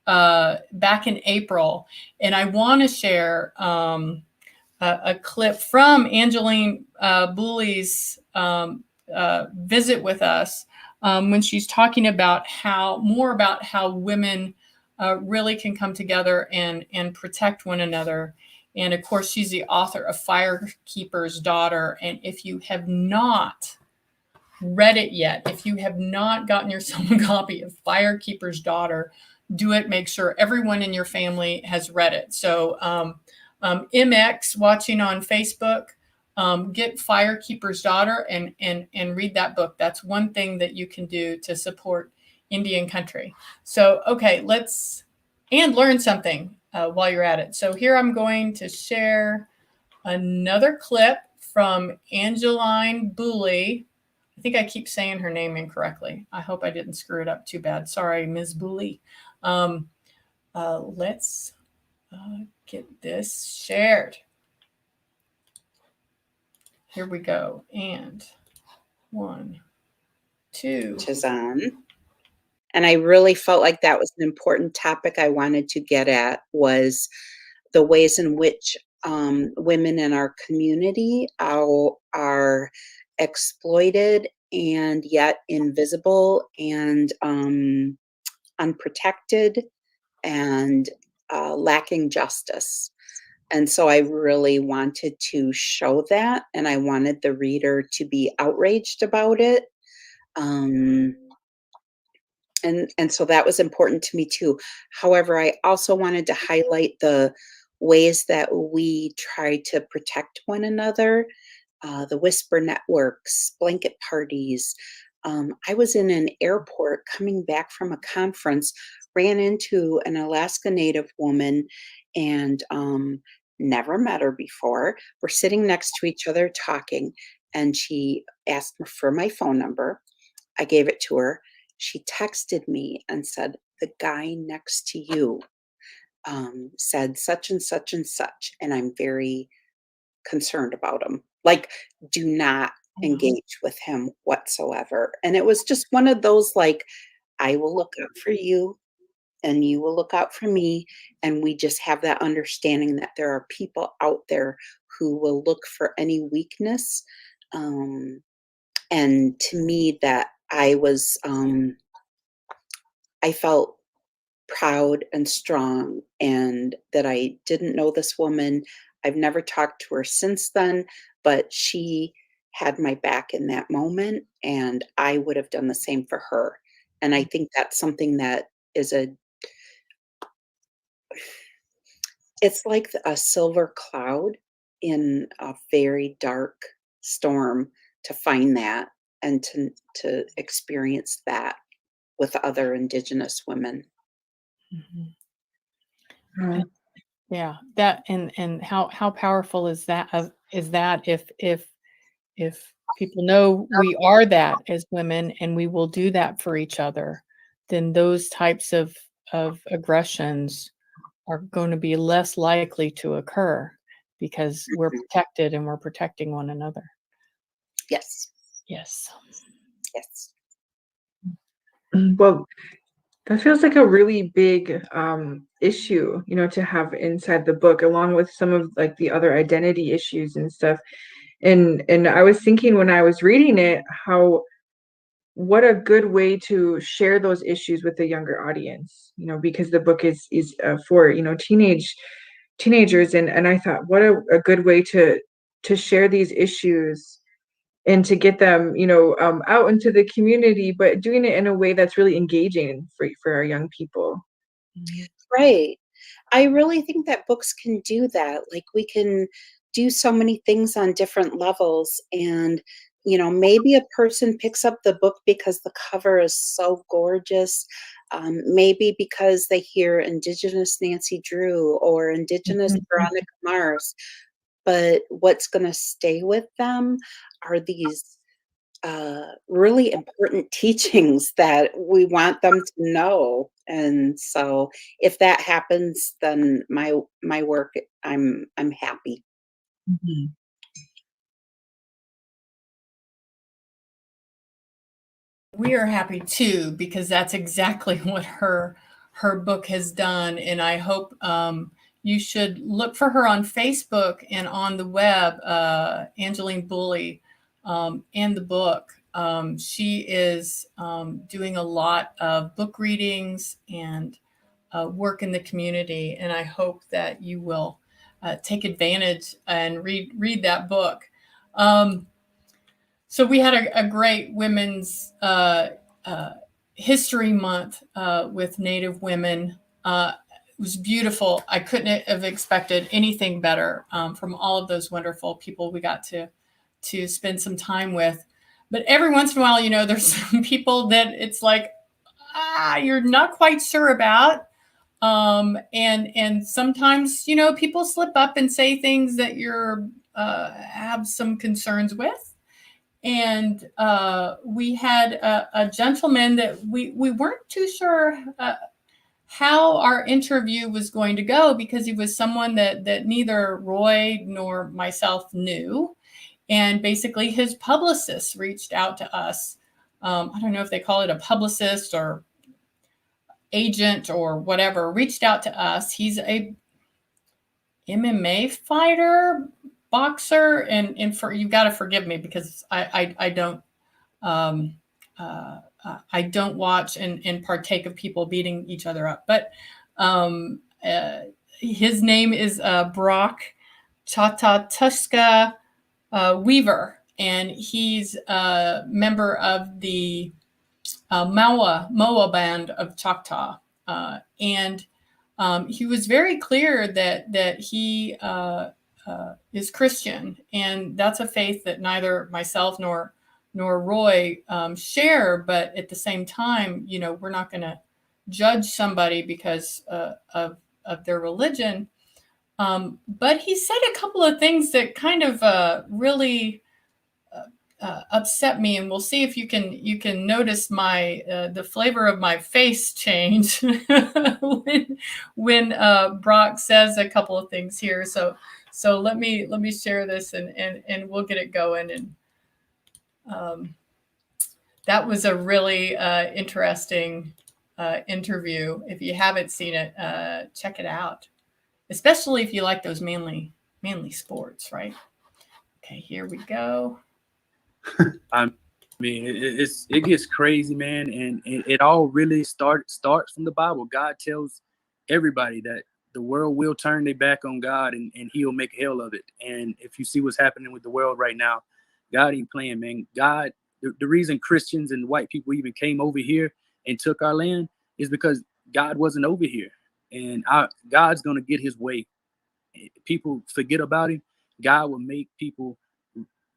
A: back in April. And I want to share a clip from Angeline Booley's visit with us when she's talking about how women really can come together and protect one another. And of course, she's the author of Firekeeper's Daughter. And if you have not read it yet, if you have not gotten yourself a copy of Firekeeper's Daughter, do it. Make sure everyone in your family has read it. So MX watching on Facebook, get Firekeeper's Daughter and read that book. That's one thing that you can do to support Indian country. So, okay, let's and learn something while you're at it. So here I'm going to share another clip from Angeline Booley. I think I keep saying her name incorrectly. I hope I didn't screw it up too bad. Sorry, Ms. Booley. Let's get this shared. Here we go. And 1, 2.
I: Which is on. And I really felt like that was an important topic I wanted to get at, was the ways in which women in our community are exploited and yet invisible and unprotected and lacking justice. And so I really wanted to show that, and I wanted the reader to be outraged about it. And so that was important to me too. However, I also wanted to highlight the ways that we try to protect one another, the whisper networks, blanket parties. I was in an airport coming back from a conference, ran into an Alaska Native woman, and never met her before. We're sitting next to each other talking, and she asked me for my phone number. I gave it to her. She texted me and said, "The guy next to you said such and such and such, and I'm very concerned about him. Like, do not engage with him whatsoever." And it was just one of those, like, I will look out for you and you will look out for me. And we just have that understanding that there are people out there who will look for any weakness. And to me, that I was, I felt proud and strong, and that I didn't know this woman. I've never talked to her since then, but she had my back in that moment, and I would have done the same for her. And I think that's something that is it's like a silver cloud in a very dark storm, to find that and to experience that with other Indigenous women.
A: Mm-hmm. Yeah, that and how powerful is that? If people know we are that as women, and we will do that for each other, then those types of aggressions are going to be less likely to occur, because we're protected and we're protecting one another.
I: Yes.
A: Yes.
I: Yes.
J: Well, that feels like a really big issue, to have inside the book, along with some of like the other identity issues and stuff. And I was thinking when I was reading it, what a good way to share those issues with the younger audience, because the book is for teenagers, and I thought, what a good way to share these issues and to get them out into the community, but doing it in a way that's really engaging for our young people.
I: Right. I really think that books can do that. Like, we can do so many things on different levels, and maybe a person picks up the book because the cover is so gorgeous. Maybe because they hear Indigenous Nancy Drew or Indigenous Veronica Mars. But what's going to stay with them are these really important teachings that we want them to know. And so if that happens, then my work, I'm happy.
A: Mm-hmm. We are happy too, because that's exactly what her book has done. And I hope you should look for her on Facebook and on the web, Angeline Booley, and the book. She is doing a lot of book readings and work in the community, and I hope that you will take advantage and read that book. So we had a great Women's History Month with Native women. was beautiful. I couldn't have expected anything better from all of those wonderful people we got to spend some time with. But every once in a while, there's some people that it's like, you're not quite sure about. And sometimes, people slip up and say things that you're have some concerns with. And we had a gentleman that we weren't too sure how our interview was going to go, because he was someone that neither Roy nor myself knew. And basically his publicist reached out to us. I don't know if they call it a publicist or agent or whatever, reached out to us. He's a MMA fighter, boxer, and for, you've got to forgive me because I don't watch and partake of people beating each other up. But his name is Brock Chatatuska Weaver, and he's a member of the Moa band of Choctaw, and he was very clear that he is Christian, and that's a faith that neither myself nor Roy share. But at the same time, we're not going to judge somebody because of their religion. But he said a couple of things that kind of really upset me, and we'll see if you can notice the flavor of my face change when Brock says a couple of things here. So let me share this and we'll get it going. And that was a really interesting interview. If you haven't seen it, check it out, especially if you like those manly sports, right? Okay, here we go.
K: I mean, it gets crazy, man, and it all really starts from the Bible. God tells everybody that the world will turn their back on God, and He'll make hell of it. And if you see what's happening with the world right now, God ain't playing, man. God, the reason Christians and white people even came over here and took our land is because God wasn't over here, and God's gonna get His way. People forget about Him. God will make people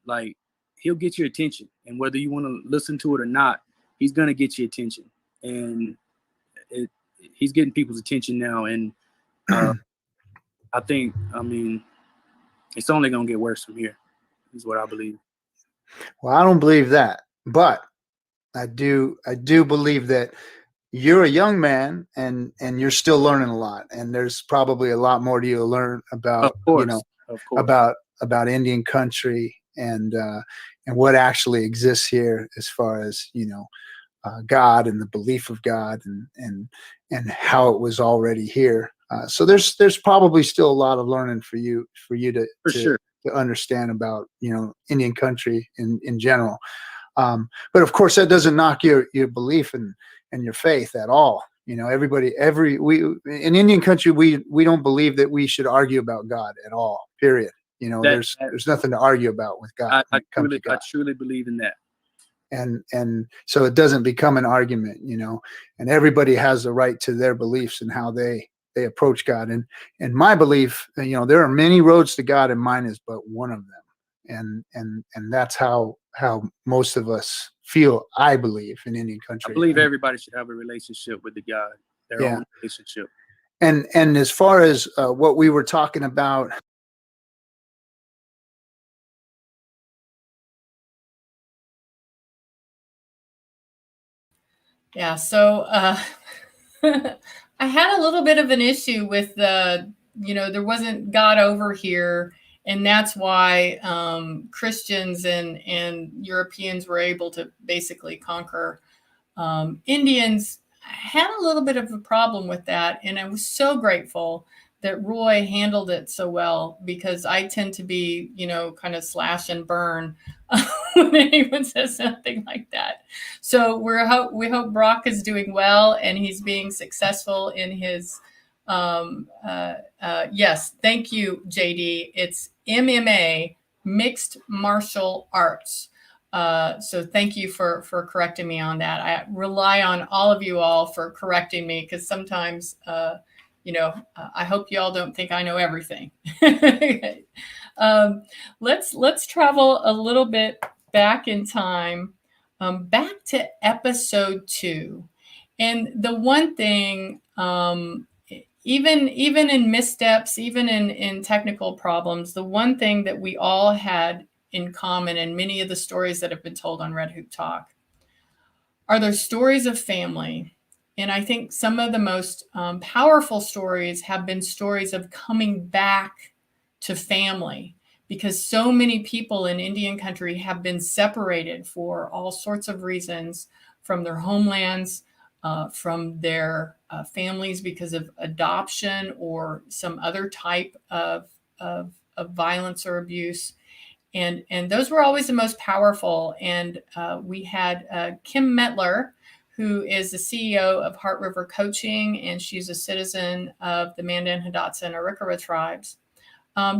K: like. He'll get your attention, and whether you want to listen to it or not, He's going to get your attention, and He's getting people's attention now. And I mean, it's only going to get worse from here, is what I believe.
E: Well, I don't believe that, but I do believe that you're a young man and you're still learning a lot, and there's probably a lot more to you to learn about,
K: Of course.
E: about Indian country and what actually exists here as far as God and the belief of God and how it was already here. So there's probably still a lot of learning for you to understand about Indian country in general. But of course that doesn't knock your belief and your faith at all. We in Indian country we don't believe that we should argue about God at all. Period. There's nothing to argue about with God.
K: I truly believe in that.
E: And so it doesn't become an argument, and everybody has the right to their beliefs and how they approach God. And my belief, there are many roads to God, and mine is but one of them. And that's how most of us feel, I believe, in Indian country.
K: I believe everybody should have a relationship with the God, their own relationship.
E: And as far as what we were talking about,
A: Yeah, so I had a little bit of an issue with there wasn't God over here, and that's why Christians and Europeans were able to basically conquer Indians. I had a little bit of a problem with that, and I was so grateful that Roy handled it so well, because I tend to be, kind of slash and burn when anyone says something like that. So we hope Brock is doing well and he's being successful in his, yes, thank you, JD. It's MMA, Mixed Martial Arts. So thank you for correcting me on that. I rely on all of you all for correcting me, because sometimes I hope you all don't think I know everything. Let's travel a little bit back in time, back to episode 2. And the one thing, even in missteps, even in technical problems, the one thing that we all had in common, and many of the stories that have been told on Red Hoop Talk, are those stories of family. And I think some of the most powerful stories have been stories of coming back to family, because so many people in Indian country have been separated for all sorts of reasons from their homelands, from their families because of adoption or some other type of violence or abuse. And those were always the most powerful. And we had Kim Metler, who is the CEO of Heart River Coaching, and she's a citizen of the Mandan, Hidatsa, and Arikara tribes.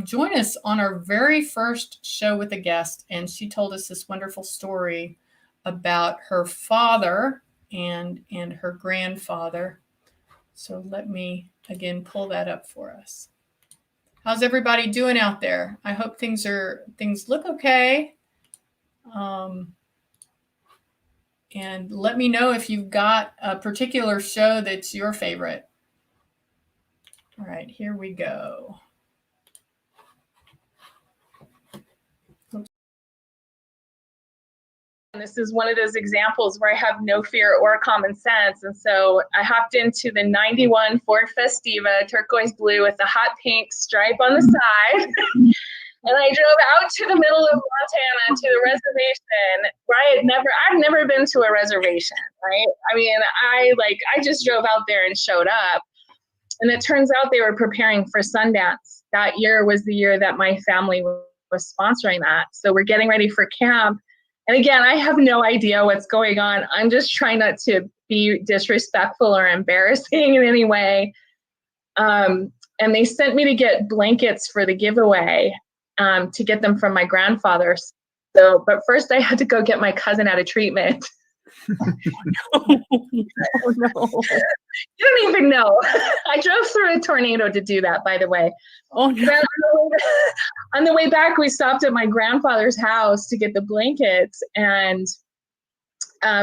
A: Join us on our very first show with a guest, and she told us this wonderful story about her father and her grandfather. So let me again pull that up for us. How's everybody doing out there? I hope things look okay. And let me know if you've got a particular show that's your favorite. All right, here we go.
L: And this is one of those examples where I have no fear or common sense. And so I hopped into the 91 Ford Festiva, turquoise blue with the hot pink stripe on the side. And I drove out to the middle of Montana to the reservation where I've never been to a reservation, right? I mean, I just drove out there and showed up. And it turns out they were preparing for Sundance. That year was the year that my family was sponsoring that. So we're getting ready for camp. And again, I have no idea what's going on. I'm just trying not to be disrespectful or embarrassing in any way. And they sent me to get blankets for the giveaway, to get them from my grandfather. So, but first I had to go get my cousin out of treatment.
A: Oh, no.
L: You don't even know. I drove through a tornado to do that, by the way.
A: Oh, no.
L: On the way back, we stopped at my grandfather's house to get the blankets, and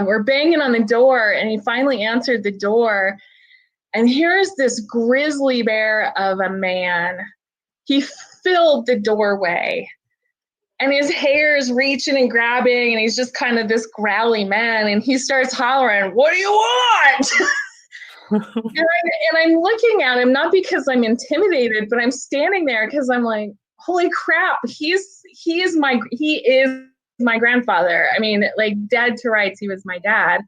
L: we're banging on the door, and he finally answered the door. And here's this grizzly bear of a man. He filled the doorway, and his hair's reaching and grabbing, and he's just kind of this growly man, and he starts hollering, "What do you want?" and I'm looking at him, not because I'm intimidated, but I'm standing there because I'm like, holy crap, he is my grandfather. I mean, like, dead to rights, he was my dad.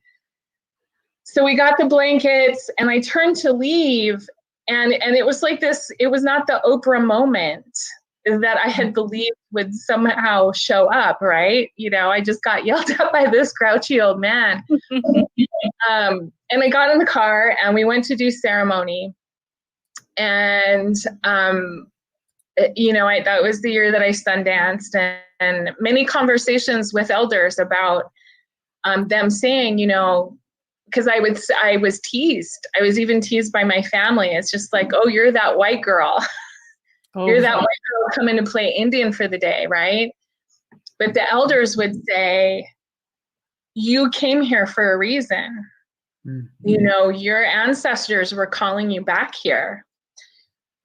L: So we got the blankets, and I turned to leave, and it was like this, it was not the Oprah moment that I had believed would somehow show up, right? You know, I just got yelled at by this grouchy old man. And I got in the car, and we went to do ceremony. And, you know, that was the year that I Sundanced, and many conversations with elders about them saying, you know, because I was teased. I was even teased by my family. It's just like, oh, you're that white girl. Oh, you're that white girl coming to play Indian for the day, right? But the elders would say, you came here for a reason. Mm-hmm. You know, your ancestors were calling you back here.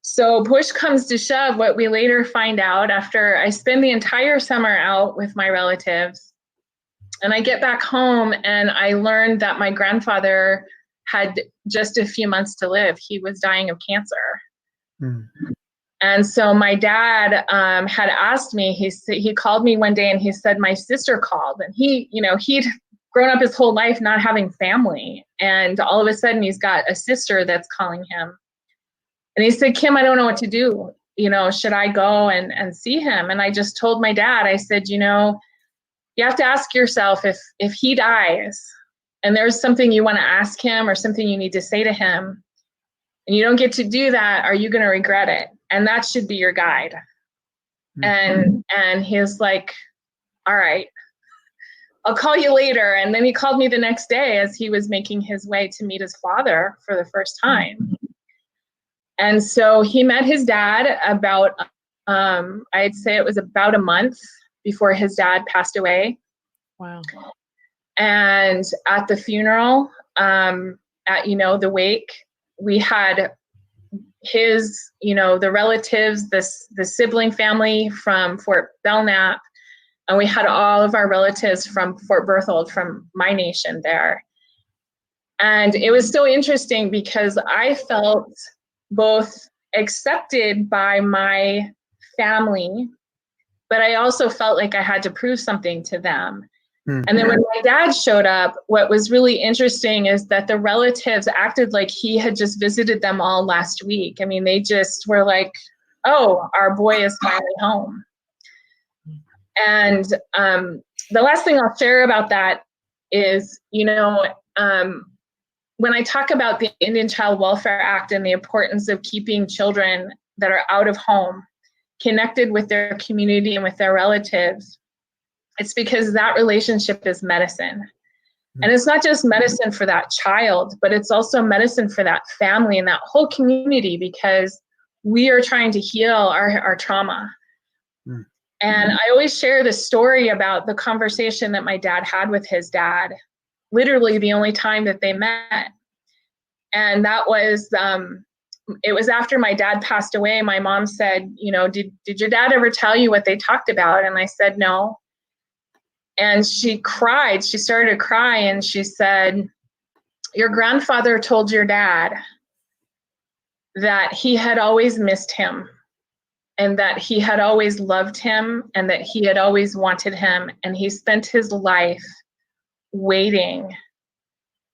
L: So push comes to shove, what we later find out after I spend the entire summer out with my relatives, and I get back home and I learned that my grandfather had just a few months to live. He was dying of cancer. Mm-hmm. And so my dad had asked me, he called me one day and he said, my sister called, and he, you know, he'd grown up his whole life not having family. And all of a sudden he's got a sister that's calling him. And he said, Kim, I don't know what to do. You know, should I go and see him? And I just told my dad, I said, you know, you have to ask yourself, if he dies and there's something you want to ask him or something you need to say to him, and you don't get to do that, are you going to regret it? And that should be your guide. Mm-hmm. And he's like, all right, I'll call you later. And then he called me the next day as he was making his way to meet his father for the first time. And so he met his dad about, I'd say it was about a month before his dad passed away.
A: Wow.
L: And at the funeral, at, the wake, we had his, the relatives, the sibling family from Fort Belknap, and we had all of our relatives from Fort Berthold, from my nation there. And it was so interesting because I felt both accepted by my family, but I also felt like I had to prove something to them. And then when my dad showed up, what was really interesting is that the relatives acted like he had just visited them all last week. I mean, they just were like, oh, our boy is finally home. And the last thing I'll share about that is, when I talk about the Indian Child Welfare Act and the importance of keeping children that are out of home connected with their community and with their relatives, it's because that relationship is medicine. And it's not just medicine for that child, but it's also medicine for that family and that whole community, because we are trying to heal our trauma. And I always share the story about the conversation that my dad had with his dad, literally the only time that they met. And that was, it was after my dad passed away. My mom said, did your dad ever tell you what they talked about? And I said, no. And she cried. She started to cry, and she said, your grandfather told your dad that he had always missed him, and that he had always loved him, and that he had always wanted him, and he spent his life waiting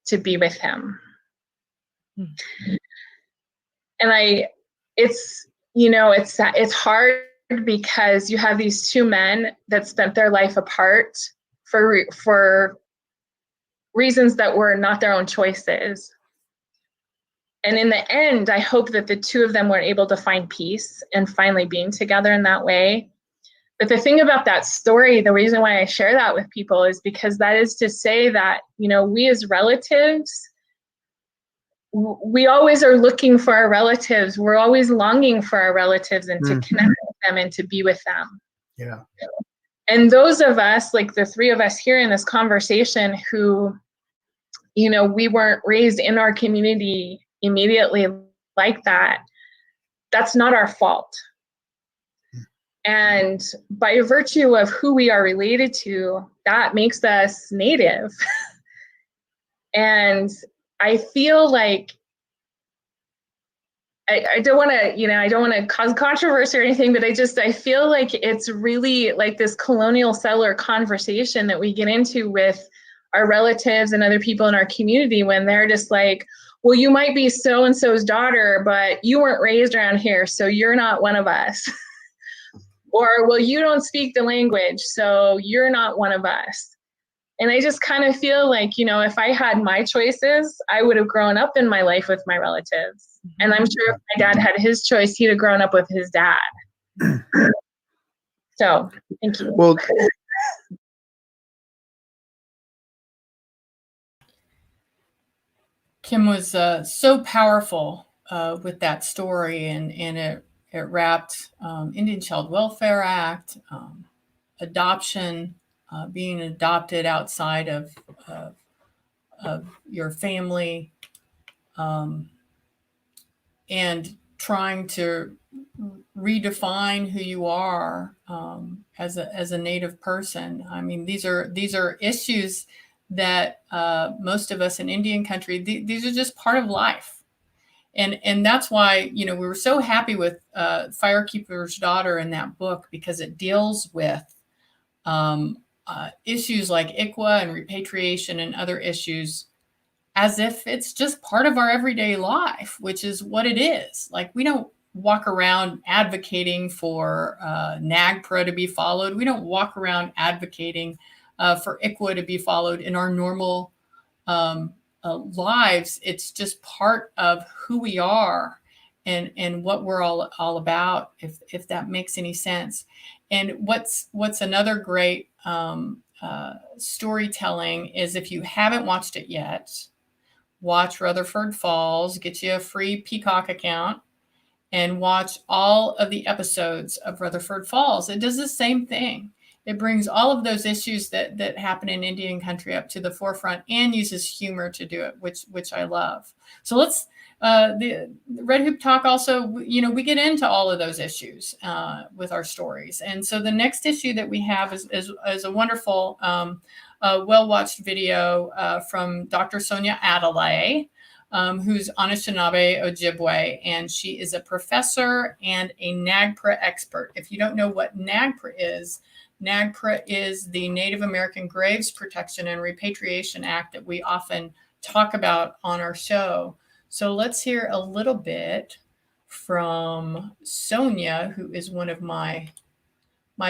L: to be with him. And it's hard because you have these two men that spent their life apart for reasons that were not their own choices. And in the end, I hope that the two of them were able to find peace and finally being together in that way. But the thing about that story, the reason why I share that with people is because that is to say that, we as relatives, we always are looking for our relatives. We're always longing for our relatives and to connect with them and to be with them.
E: Yeah.
L: And those of us, like the three of us here in this conversation who, we weren't raised in our community immediately like that, that's not our fault. And by virtue of who we are related to, that makes us Native. And I feel like I don't want to, I don't want to cause controversy or anything, but I feel like it's really like this colonial settler conversation that we get into with our relatives and other people in our community when they're just like, well, you might be so-and-so's daughter, but you weren't raised around here, so you're not one of us. Or, well, you don't speak the language, so you're not one of us. And I just kind of feel like, if I had my choices, I would have grown up in my life with my relatives. And I'm sure if my dad had his choice, he'd have grown up with his dad. So, thank you.
E: Well,
A: Kim was so powerful with that story, and it wrapped Indian Child Welfare Act, adoption, being adopted outside of your family, and trying to redefine who you are as a Native person. I mean, these are issues that most of us in Indian country, these are just part of life. And that's why, we were so happy with Firekeeper's Daughter in that book, because it deals with issues like ICWA and repatriation and other issues as if it's just part of our everyday life, which is what it is. Like, we don't walk around advocating for NAGPRA to be followed. We don't walk around advocating for ICWA to be followed in our normal lives. It's just part of who we are and what we're all about, if that makes any sense. And what's another great storytelling is, if you haven't watched it yet, watch Rutherford Falls. Get you a free Peacock account and watch all of the episodes of Rutherford Falls. It does the same thing. It brings all of those issues that happen in Indian country up to the forefront and uses humor to do it, which I love. So let's the Red Hoop Talk also, we get into all of those issues with our stories. And so the next issue that we have is a wonderful, well-watched video from Dr. Sonia Adelaide, who's Anishinaabe Ojibwe, and she is a professor and a NAGPRA expert. If you don't know what NAGPRA is the Native American Graves Protection and Repatriation Act that we often talk about on our show. So let's hear a little bit from Sonia, who is one of my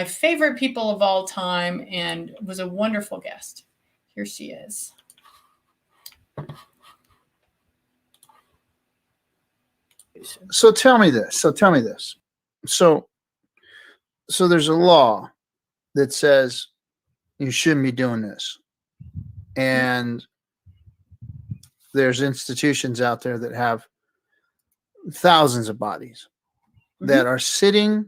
A: favorite people of all time and was a wonderful guest. Here she is.
E: So tell me this. So there's a law that says you shouldn't be doing this. And there's institutions out there that have thousands of bodies that are sitting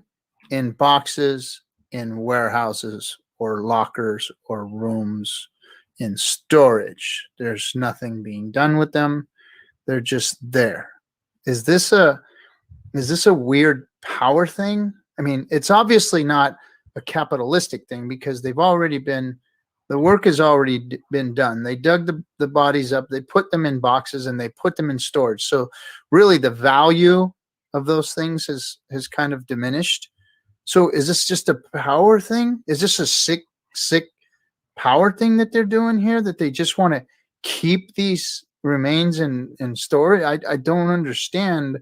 E: in boxes in warehouses or lockers or rooms in storage. There's nothing being done with them. They're just there. Is this a weird power thing? I mean, it's obviously not a capitalistic thing because the work has already been done. They dug the bodies up, they put them in boxes, and they put them in storage. So really the value of those things has kind of diminished. So is this just a power thing? Is this a sick power thing that they're doing here, that they just want to keep these remains in storage? I don't understand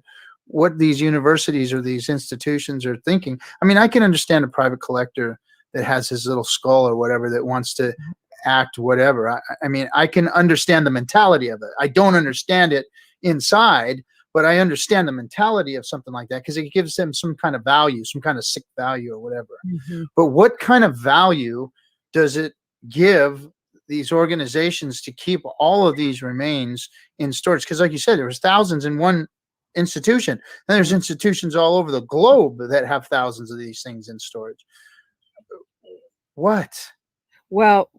E: what these universities or these institutions are thinking. I mean, I can understand a private collector that has his little skull or whatever that wants to act whatever. I mean, I can understand the mentality of it. I don't understand it inside, but I understand the mentality of something like that because it gives them some kind of value, some kind of sick value or whatever. But what kind of value does it give these organizations to keep all of these remains in storage? Because like you said, there was thousands in one institution, and there's institutions all over the globe that have thousands of these things in storage. What?
M: Well,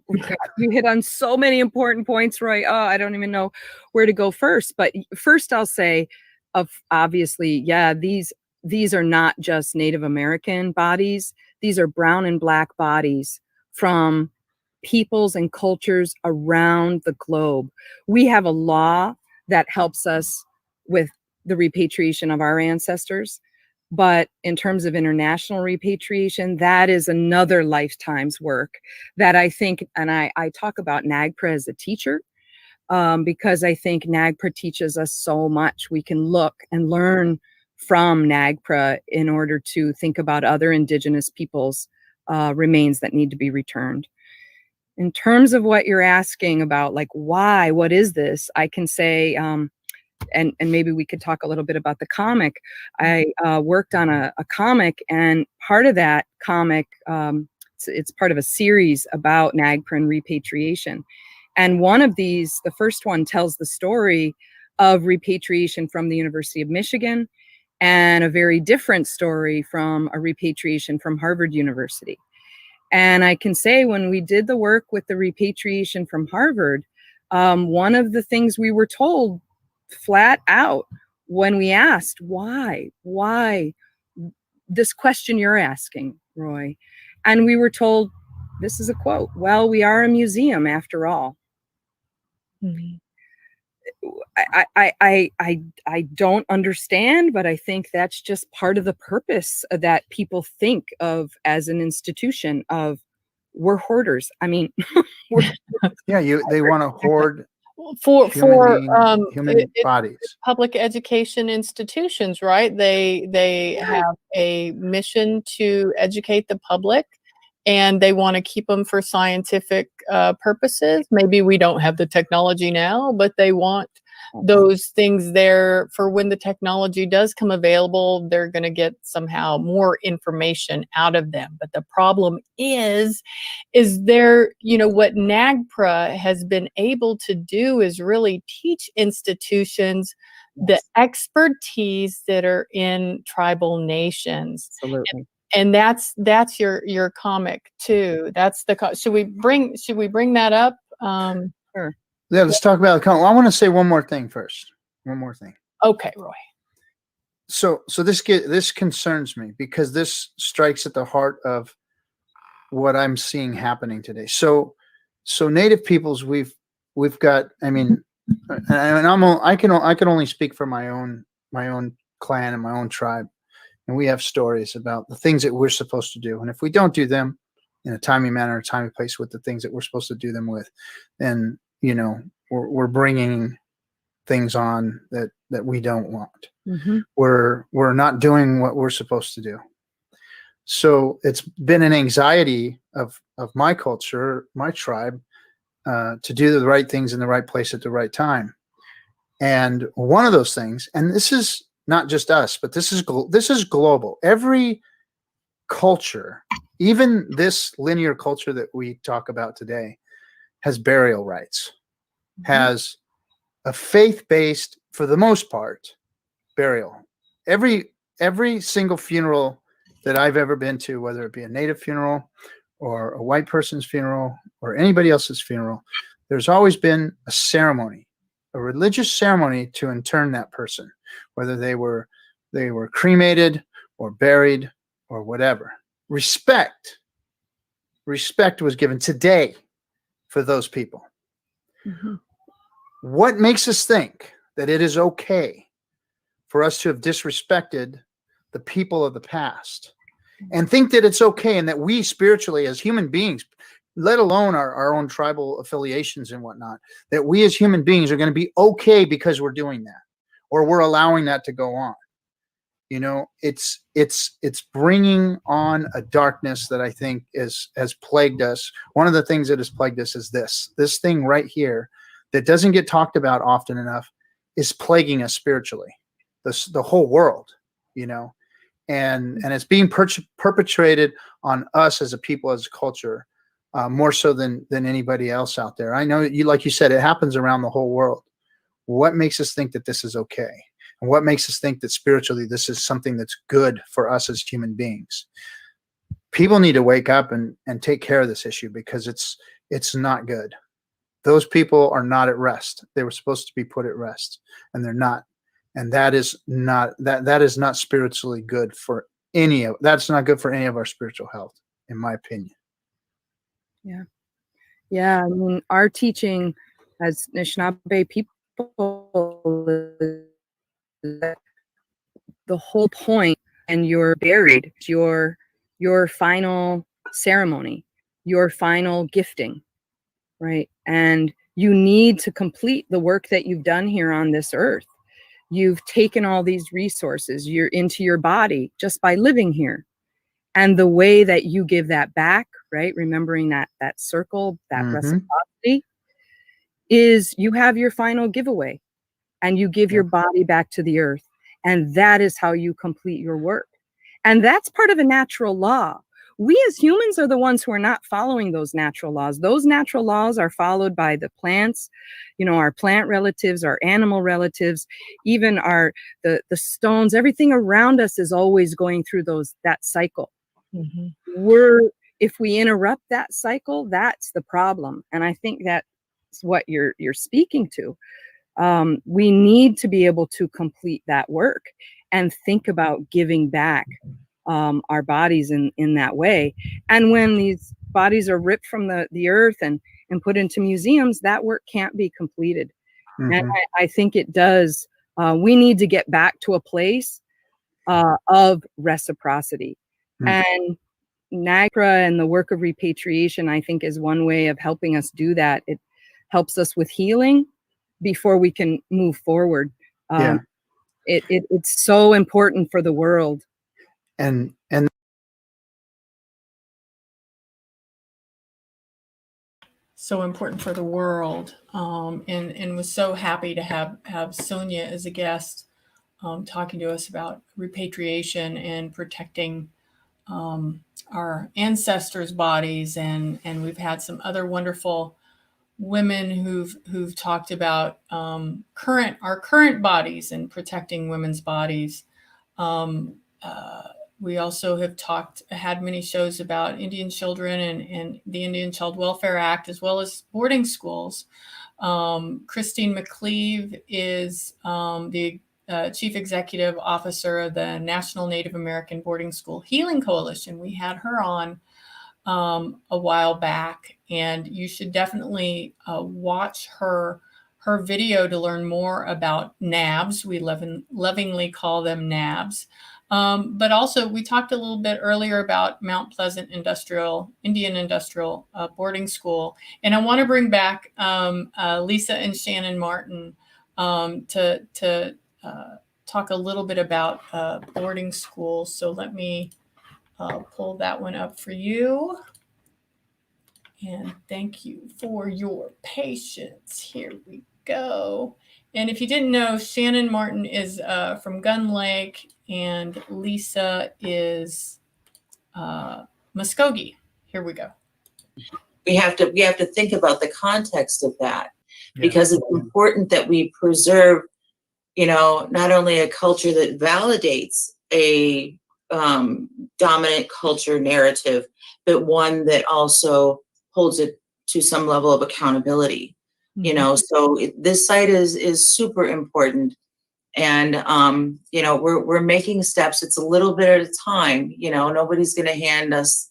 M: you hit on so many important points, Roy. Oh, I don't even know where to go first. But first, I'll say, obviously, yeah, these are not just Native American bodies. These are brown and black bodies from peoples and cultures around the globe. We have a law that helps us with the repatriation of our ancestors. But in terms of international repatriation, that is another lifetime's work that I think, and I talk about NAGPRA as a teacher, because I think NAGPRA teaches us so much. We can look and learn from NAGPRA in order to think about other Indigenous peoples' remains that need to be returned. In terms of what you're asking about, like, why, what is this? I can say, and maybe we could talk a little bit about the comic. I worked on a comic, and part of that comic, it's part of a series about NAGPRA and repatriation. And one of these, the first one, tells the story of repatriation from the University of Michigan, and a very different story from a repatriation from Harvard University. And I can say when we did the work with the repatriation from Harvard, one of the things we were told flat out when we asked why this question you're asking, Roy, and we were told, this is a quote, well, we are a museum after all. I don't understand, but I think that's just part of the purpose that people think of as an institution of, we're hoarders. I mean,
E: they want to hoard
A: for
E: human bodies.
A: Public education institutions, right? They have a mission to educate the public, and they want to keep them for scientific purposes. Maybe we don't have the technology now, but they want those things there for when the technology does come available. They're going to get somehow more information out of them. But the problem is there, what NAGPRA has been able to do is really teach institutions the expertise that are in tribal nations.
M: Absolutely.
A: And that's your comic too. That's should we bring that up?
M: Sure.
E: Yeah, let's talk about the. I want to say one more thing first. One more thing.
A: Okay, Roy.
E: So this concerns me because this strikes at the heart of what I'm seeing happening today. So Native peoples, we've got. I mean, and I can only speak for my own clan and my own tribe, and we have stories about the things that we're supposed to do, and if we don't do them in a timely manner, a timely place with the things that we're supposed to do them with, then we're bringing things on that we don't want.
M: Mm-hmm.
E: We're not doing what we're supposed to do. So it's been an anxiety of my culture, my tribe, to do the right things in the right place at the right time. And one of those things, and this is not just us, but this is global. Every culture, even this linear culture that we talk about today, has burial rites, has a faith-based, for the most part, burial. Every single funeral that I've ever been to, whether it be a Native funeral or a white person's funeral or anybody else's funeral, there's always been a ceremony, a religious ceremony to intern that person, whether they were cremated or buried or whatever. Respect was given today for those people.
M: Mm-hmm.
E: What makes us think that it is okay for us to have disrespected the people of the past and think that it's okay and that we spiritually as human beings, let alone our own tribal affiliations and whatnot, that we as human beings are going to be okay because we're doing that or we're allowing that to go on? It's bringing on a darkness that I think has plagued us. One of the things that has plagued us is this thing right here that doesn't get talked about often enough is plaguing us spiritually, the whole world, and it's being perpetrated on us as a people, as a culture, more so than anybody else out there. I know like you said, it happens around the whole world. What makes us think that this is okay? And what makes us think that spiritually this is something that's good for us as human beings? People need to wake up and take care of this issue because it's not good. Those people are not at rest. They were supposed to be put at rest, and they're not. And that is not spiritually good for that's not good for any of our spiritual health, in my opinion.
M: Yeah. Yeah. I mean, our teaching as Anishinaabe people, the whole point, and you're buried, your final ceremony, your final gifting, right? And you need to complete the work that you've done here on this earth. You've taken all these resources, you're into your body just by living here. And the way that you give that back, right? Remembering that circle, that reciprocity, is you have your final giveaway and you give your body back to the earth. And that is how you complete your work. And that's part of a natural law. We as humans are the ones who are not following those natural laws. Those natural laws are followed by the plants, our plant relatives, our animal relatives, even the stones. Everything around us is always going through that cycle. Mm-hmm. If we interrupt that cycle, that's the problem. And I think that's what you're speaking to. We need to be able to complete that work and think about giving back our bodies in that way. And when these bodies are ripped from the earth and put into museums, that work can't be completed. Mm-hmm. And I think it does. We need to get back to a place of reciprocity. Mm-hmm. And NAGPRA and the work of repatriation, I think, is one way of helping us do that. It helps us with healing before we can move forward. It's so important for the world.
E: And
A: so important for the world. And was so happy to have Sonia as a guest, talking to us about repatriation and protecting our ancestors' bodies. And we've had some other wonderful women who've talked about our current bodies and protecting women's bodies. We also have had many shows about Indian children and the Indian Child Welfare Act, as well as boarding schools. Christine McCleave is the Chief Executive Officer of the National Native American Boarding School Healing Coalition. We had her on a while back, and you should definitely watch her video to learn more about NABs. We lovingly call them NABs. But also, we talked a little bit earlier about Mount Pleasant Indian Industrial Boarding School. And I want to bring back Lisa and Shannon Martin to talk a little bit about boarding schools. So let me pull that one up for you. And thank you for your patience. Here we go. And if you didn't know, Shannon Martin is from Gun Lake, and Lisa is Muskogee. Here we go.
N: We have to think about the context of that, because it's important that we preserve, not only a culture that validates a dominant culture narrative, but one that also holds it to some level of accountability. So this site is super important, and we're making steps. It's a little bit at a time. Nobody's going to hand us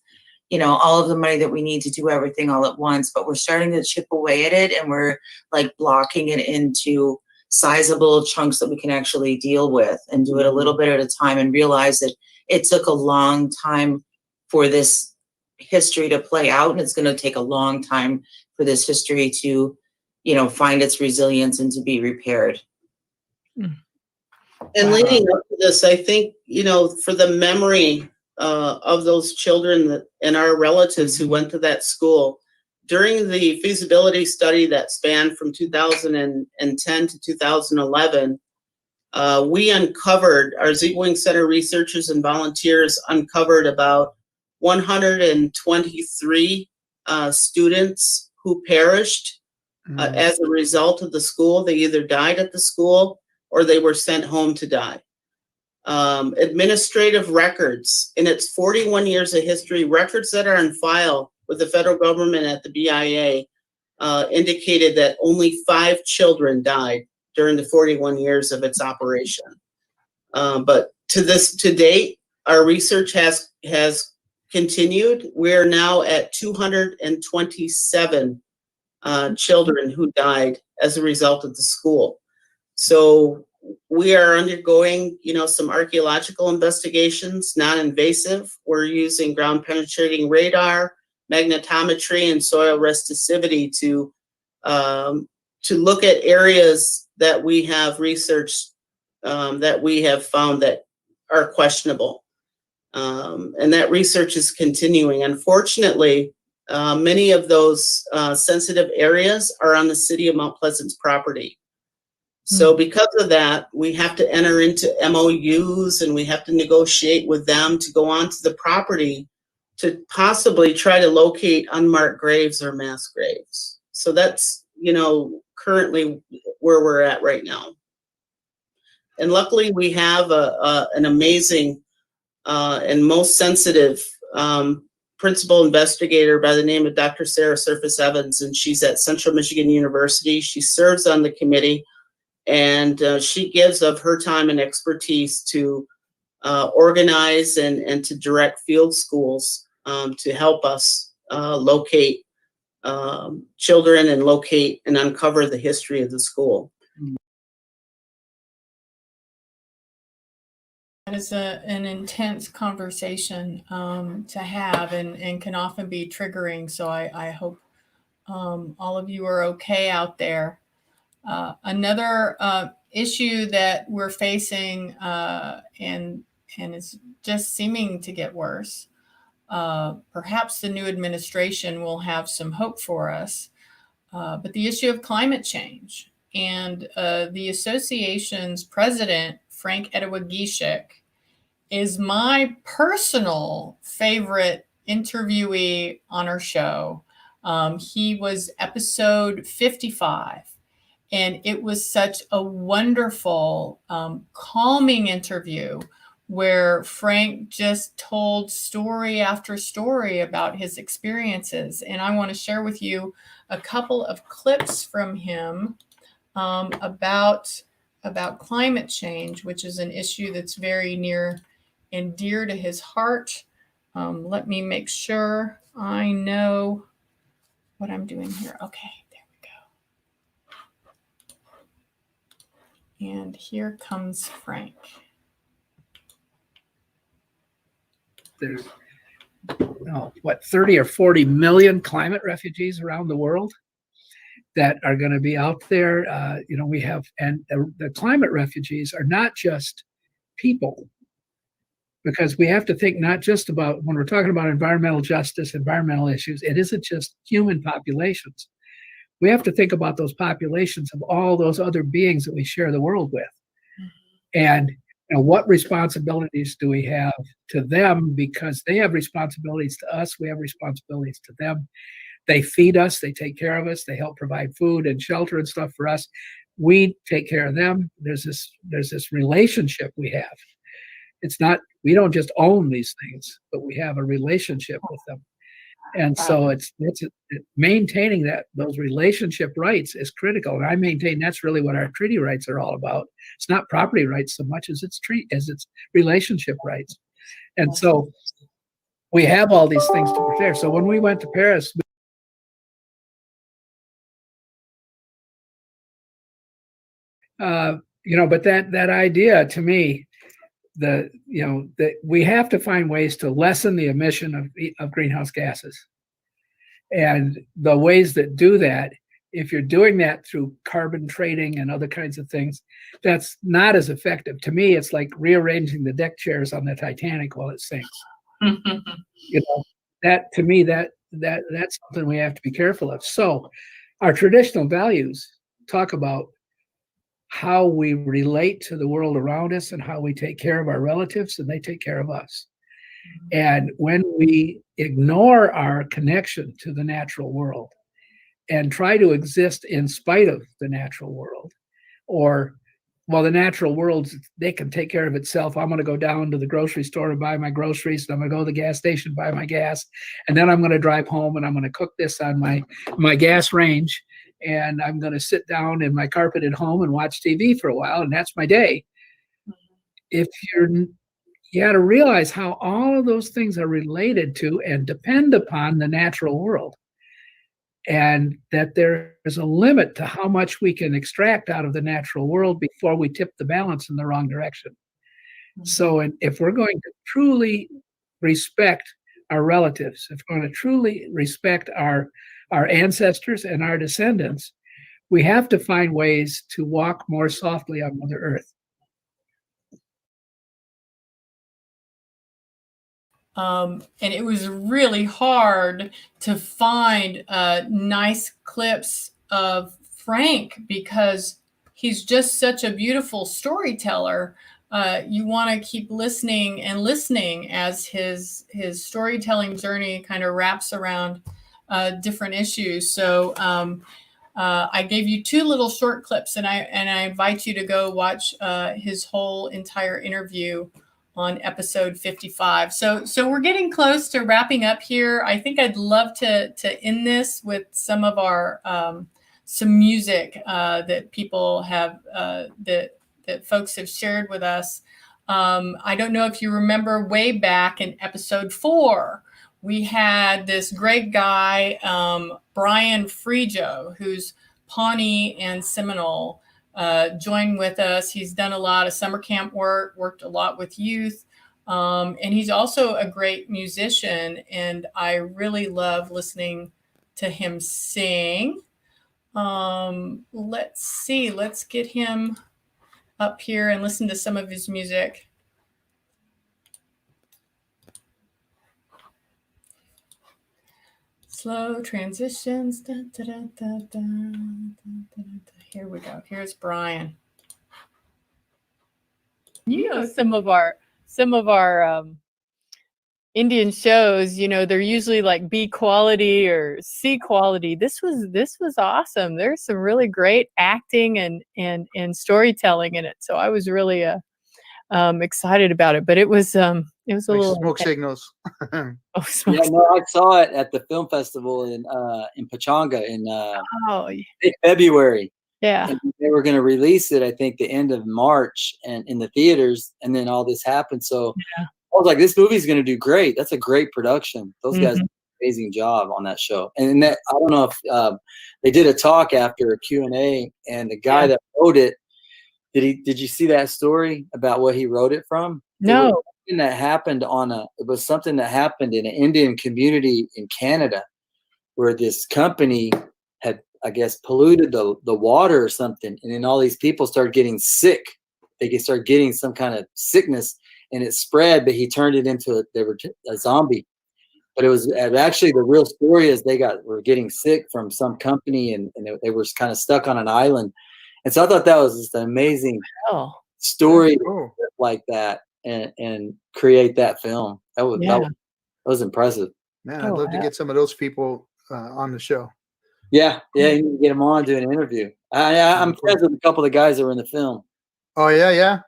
N: all of the money that we need to do everything all at once, but we're starting to chip away at it, and we're like blocking it into sizable chunks that we can actually deal with, and do it a little bit at a time, and realize that it took a long time for this history to play out, and it's going to take a long time for this history to find its resilience and to be repaired.
D: And leading up to this, I think, for the memory of those children and our relatives who went to that school, during the feasibility study that spanned from 2010 to 2011, we uncovered, our Ziegler Center researchers and volunteers uncovered about 123 students who perished as a result of the school. They either died at the school or they were sent home to die. Administrative records, in its 41 years of history, records that are on file with the federal government at the BIA indicated that only 5 children died during the 41 years of its operation. But to date, our research has continued. We're now at 227 children who died as a result of the school. So we are undergoing, some archaeological investigations, non-invasive. We're using ground penetrating radar, magnetometry, and soil resistivity to look at areas that we have researched, that we have found that are questionable. And that research is continuing. Unfortunately, many of those sensitive areas are on the city of Mount Pleasant's property. So because of that, we have to enter into MOUs, and we have to negotiate with them to go onto the property to possibly try to locate unmarked graves or mass graves. So that's, currently where we're at right now. And luckily we have an amazing and most sensitive principal investigator by the name of Dr. Sarah Surface Evans, and she's at Central Michigan University. She serves on the committee, and she gives of her time and expertise to organize and to direct field schools to help us locate children and locate and uncover the history of the school.
A: That is an intense conversation to have, and can often be triggering. So I hope all of you are okay out there. Another issue that we're facing, and it's just seeming to get worse. Perhaps the new administration will have some hope for us, but the issue of climate change. And the association's president, Frank Edwagishik, is my personal favorite interviewee on our show. He was episode 55. And it was such a wonderful, calming interview where Frank just told story after story about his experiences. And I want to share with you a couple of clips from him about climate change, which is an issue that's very near and dear to his heart. Let me make sure I know what I'm doing here. Okay. And here comes Frank.
O: There's, 30 or 40 million climate refugees around the world that are going to be out there. We have, and the climate refugees are not just people, because we have to think not just about, when we're talking about environmental justice, environmental issues, it isn't just human populations. We have to think about those populations of all those other beings that we share the world with. And what responsibilities do we have to them? Because they have responsibilities to us, we have responsibilities to them. They feed us, they take care of us, they help provide food and shelter and stuff for us. We take care of them. There's this relationship we have. It's not, we don't just own these things, but we have a relationship with them. And so it's maintaining those relationship rights is critical. And I maintain that's really what our treaty rights are all about. It's not property rights so much as it's relationship rights. And so we have all these things to prepare. So when we went to Paris, but that idea to me, that we have to find ways to lessen the emission of greenhouse gases. And the ways that do that, if you're doing that through carbon trading and other kinds of things, that's not as effective. To me, it's like rearranging the deck chairs on the Titanic while it sinks. That to me, that's something we have to be careful of. So our traditional values talk about how we relate to the world around us and how we take care of our relatives and they take care of us. And when we ignore our connection to the natural world and try to exist in spite of the natural world, or, well, the natural world, they can take care of itself. I'm going to go down to the grocery store and buy my groceries, and I'm going to go to the gas station, buy my gas, and then I'm going to drive home and I'm going to cook this on my gas range, and I'm going to sit down in my carpeted home and watch TV for a while, and that's my day. You got to realize how all of those things are related to and depend upon the natural world, and that there is a limit to how much we can extract out of the natural world before we tip the balance in the wrong direction. So if we're going to truly respect our relatives, if we're going to truly respect our ancestors and our descendants, we have to find ways to walk more softly on Mother Earth.
A: And it was really hard to find nice clips of Frank because he's just such a beautiful storyteller. You want to keep listening and listening as his storytelling journey kind of wraps around different issues. So I gave you two little short clips, and I invite you to go watch his whole entire interview on episode 55. So we're getting close to wrapping up here. I think I'd love to end this with some of our some music that people have that folks have shared with us. I don't know if you remember way back in episode 4, we had this great guy, Brian Frijo, who's Pawnee and Seminole, joined with us. He's done a lot of summer camp work, worked a lot with youth, and he's also a great musician, and I really love listening to him sing. Let's see, let's get him up here and listen to some of his music. Slow transitions. Da, da, da, da, da, da, da. Here we go. Here's Brian.
P: You know, some of our
A: Indian shows, you know, they're usually like B quality or C quality. This was awesome. There's some really great acting and storytelling in it. So I was really excited about it. But it was a
E: Like
A: little
E: smoke signals.
A: oh,
P: Yeah,
A: smoke.
P: no, I saw it at the film festival in Pachanga in
A: Oh,
P: February.
A: yeah.
P: And they were going to release it, I think, the end of March and in the theaters, and then all this happened. So
A: Yeah.
P: I was like, this movie's going to do great. That's a great production. Those guys
A: Mhm.
P: did an amazing job on that show. And that, I don't know if they did a talk after a Q&A, and the guy
A: Yeah.
P: that wrote it, did you see that story about what he wrote it from?
A: No.
P: It was something that happened in an Indian community in Canada where this company had, I guess, polluted the water or something. And then all these people started getting sick. They could start getting some kind of sickness, and it spread, but he turned it into a zombie. But it was actually, the real story is were getting sick from some company, and they were kind of stuck on an island. And so I thought that was just an amazing story like that, and create that film. That was impressive.
E: Man, I'd love to get some of those people on the show.
P: Yeah, you need to get them on, do an interview. I'm friends with a couple of the guys that were in the film.
E: Oh yeah.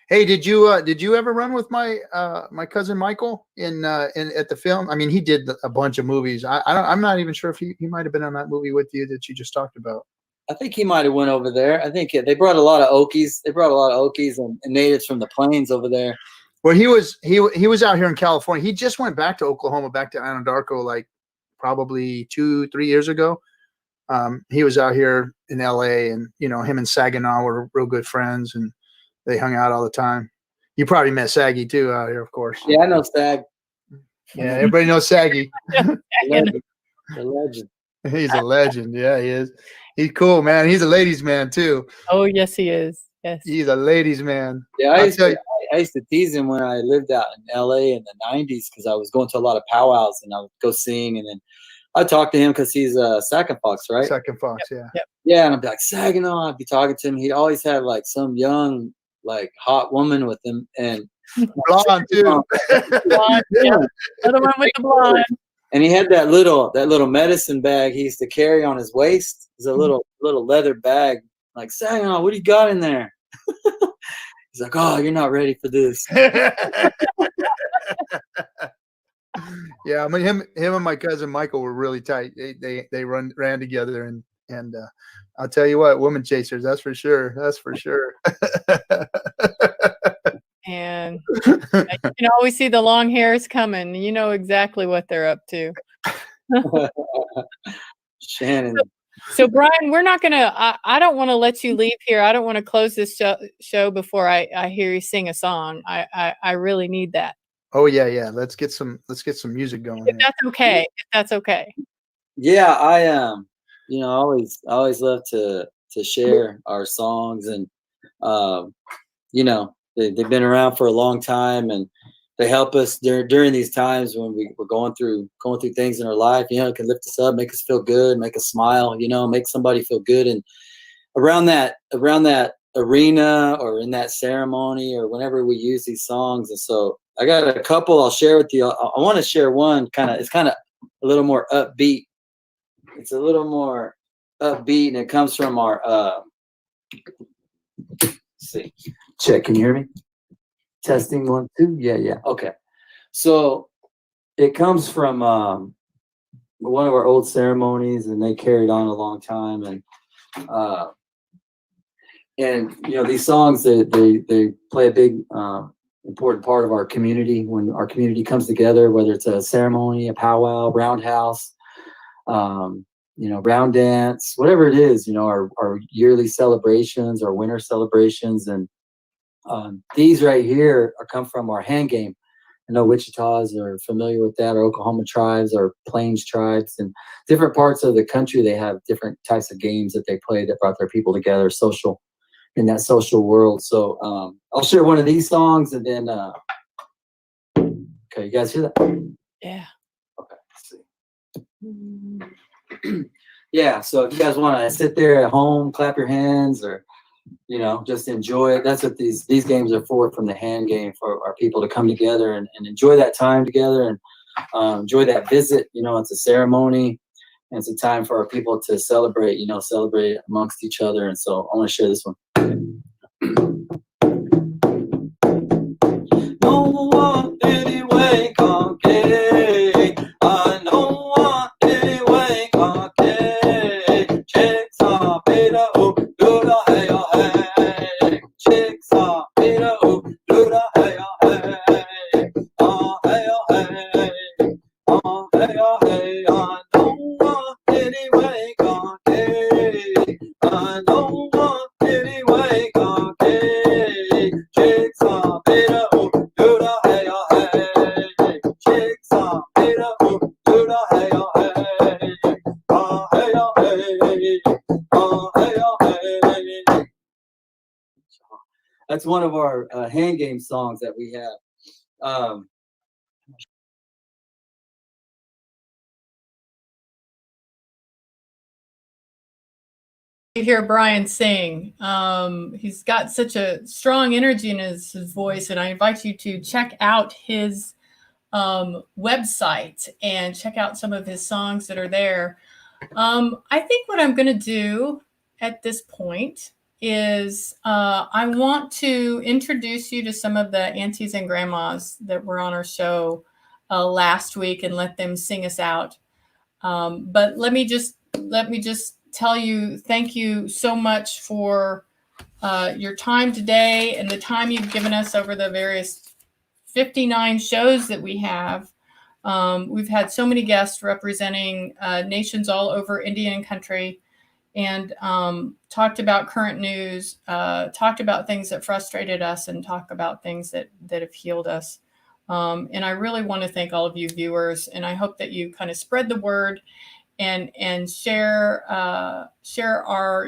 E: Hey, did you ever run with my my cousin Michael in at the film? I mean, he did a bunch of movies. I'm not even sure if he might have been on that movie with you that you just talked about.
P: I think he might have went over there. I think they brought a lot of Okies. They brought a lot of Okies and natives from the plains over there.
E: Well, he was out here in California. He just went back to Oklahoma, back to Anadarko, like probably 2-3 years ago. He was out here in LA, and him and Saginaw were real good friends, and they hung out all the time. You probably met Saggy too out here, of course.
P: Yeah, I know Sag.
E: Yeah, everybody knows Saggy.
P: The legend.
E: He's a legend. Yeah, he is. He's cool, man. He's a ladies' man too.
A: Oh, yes, he is. Yes.
E: He's a ladies' man.
P: Yeah, I used to tease him when I lived out in LA in the 90s, because I was going to a lot of powwows, and I would go sing, and then I talk to him because he's a Sac Fox, right?
E: Sac Fox, yeah.
P: Yeah, and I'd be like, Saginaw. I'd be talking to him. He'd always have like some young, like hot woman with him, and
E: blonde too.
A: Blonde, yeah. Another one with the blonde.
P: And he had that little medicine bag he used to carry on his waist. It's a little leather bag. Like, Saginaw, what do you got in there? He's like, oh, you're not ready for this.
E: Yeah, I mean, him and my cousin Michael were really tight. They ran together, and I'll tell you what, woman chasers, that's for sure. That's for sure.
A: And you can always see the long hairs coming. You know exactly what they're up to.
P: Shannon.
A: So Brian, we're not gonna. I don't want to let you leave here. I don't want to close this show before I hear you sing a song. I really need that.
E: Oh yeah. Let's get some music going.
A: If that's okay. If that's okay.
P: Yeah, I always love to share our songs, and they've been around for a long time, and they help us during these times when we're going through things in our life. It can lift us up, make us feel good, make us smile. Make somebody feel good, and around that arena or in that ceremony or whenever we use these songs. And so I got a couple I'll share with you. I want to share one it's kind of a little more upbeat. It's a little more upbeat, and it comes from our let's see. Check, can you hear me? Testing 1 2. Yeah. Okay. So it comes from one of our old ceremonies, and they carried on a long time, and these songs they play a big important part of our community when our community comes together, whether it's a ceremony, a powwow, roundhouse, round dance, whatever it is, our yearly celebrations, our winter celebrations. And these right here come from our hand game. I know Wichitas are familiar with that, or Oklahoma tribes, or Plains tribes, and different parts of the country, they have different types of games that they play that brought their people together, in that social world. So I'll share one of these songs, and then okay, you guys hear that?
A: Yeah.
P: Okay, let's see. Yeah, so if you guys want to sit there at home, clap your hands, or you know, just enjoy it. That's what these games are for, from the hand game, for our people to come together and enjoy that time together and enjoy that visit. You know, it's a ceremony and it's a time for our people to celebrate, you know, celebrate amongst each other. And so I want to share this one. No one anyway can't get. I know one anyway can't get. Chicks are better, oh, do the hey, oh, hey. Chicks are better, oh, do the hey, oh, hey. Oh, hey, oh, hey. Oh, hey, oh, hey. I know one anyway can't get. I know one anyway can't get. Chicks are better, oh, do the hey, oh, hey. Chicks are better, oh, do the hey, oh, hey. Oh, hey, oh, hey. Oh, hey, oh, hey. That's one of our hand game songs that we have.
A: You hear Brian sing. He's got such a strong energy in his voice, and I invite you to check out his website and check out some of his songs that are there. I think what I'm going to do at this point is I want to introduce you to some of the aunties and grandmas that were on our show last week and let them sing us out. But let me just tell you, thank you so much for your time today and the time you've given us over the various 59 shows that we have. We've had so many guests representing nations all over Indian country and talked about current news, talked about things that frustrated us, and talked about things that have healed us. And I really want to thank all of you viewers, and I hope that you kind of spread the word and share our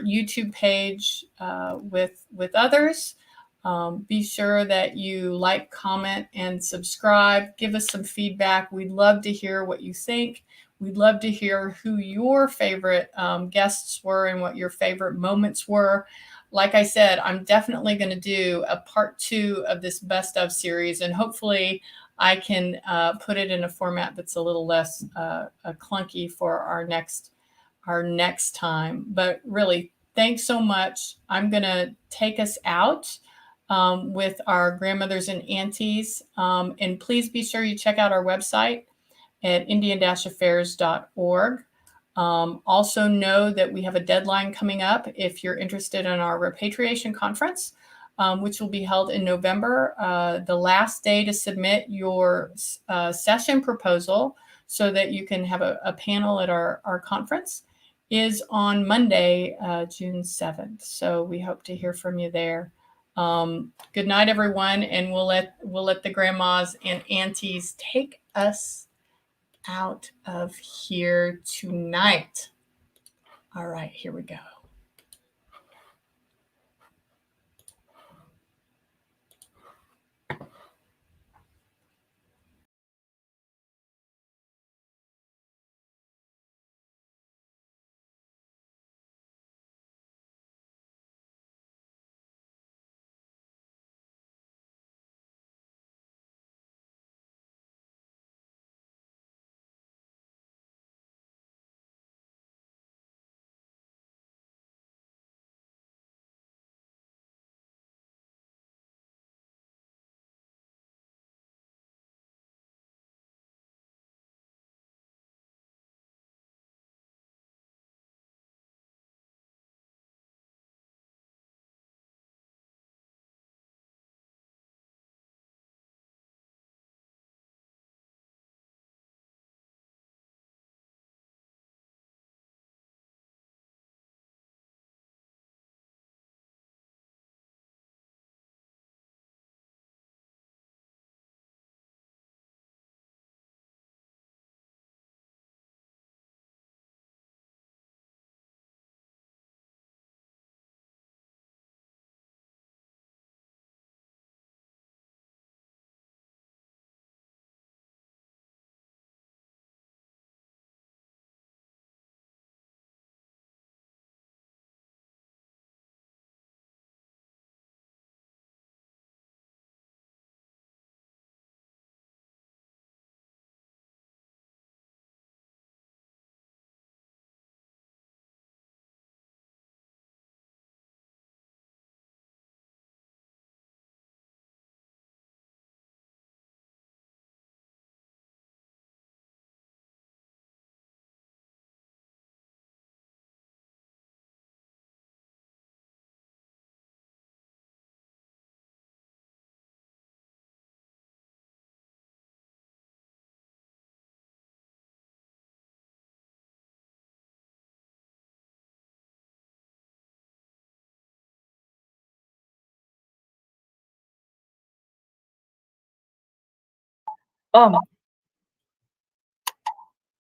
A: YouTube page with others. Be sure that you like, comment, and subscribe. Give us some feedback. We'd love to hear what you think. We'd love to hear who your favorite guests were and what your favorite moments were. Like I said, I'm definitely going to do a part 2 of this best of series, and hopefully I can put it in a format that's a little less clunky for our next time. But really, thanks so much. I'm going to take us out with our grandmothers and aunties. And please be sure you check out our website at indian-affairs.org. Also know that we have a deadline coming up if you're interested in our repatriation conference, which will be held in November. The last day to submit your session proposal so that you can have a panel at our conference is on Monday, June 7th. So we hope to hear from you there. Good night, everyone, and we'll let the grandmas and aunties take us out of here tonight. All right, here we go.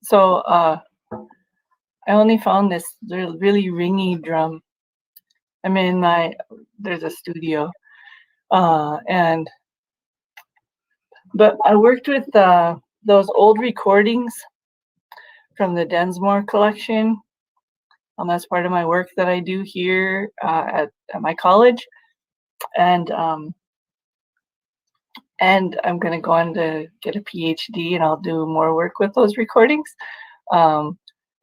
J: So I only found this really ringy drum. I mean, there's a studio, but I worked with those old recordings from the Densmore collection. That's part of my work that I do here at my college, and I'm going to go on to get a PhD, and I'll do more work with those recordings. And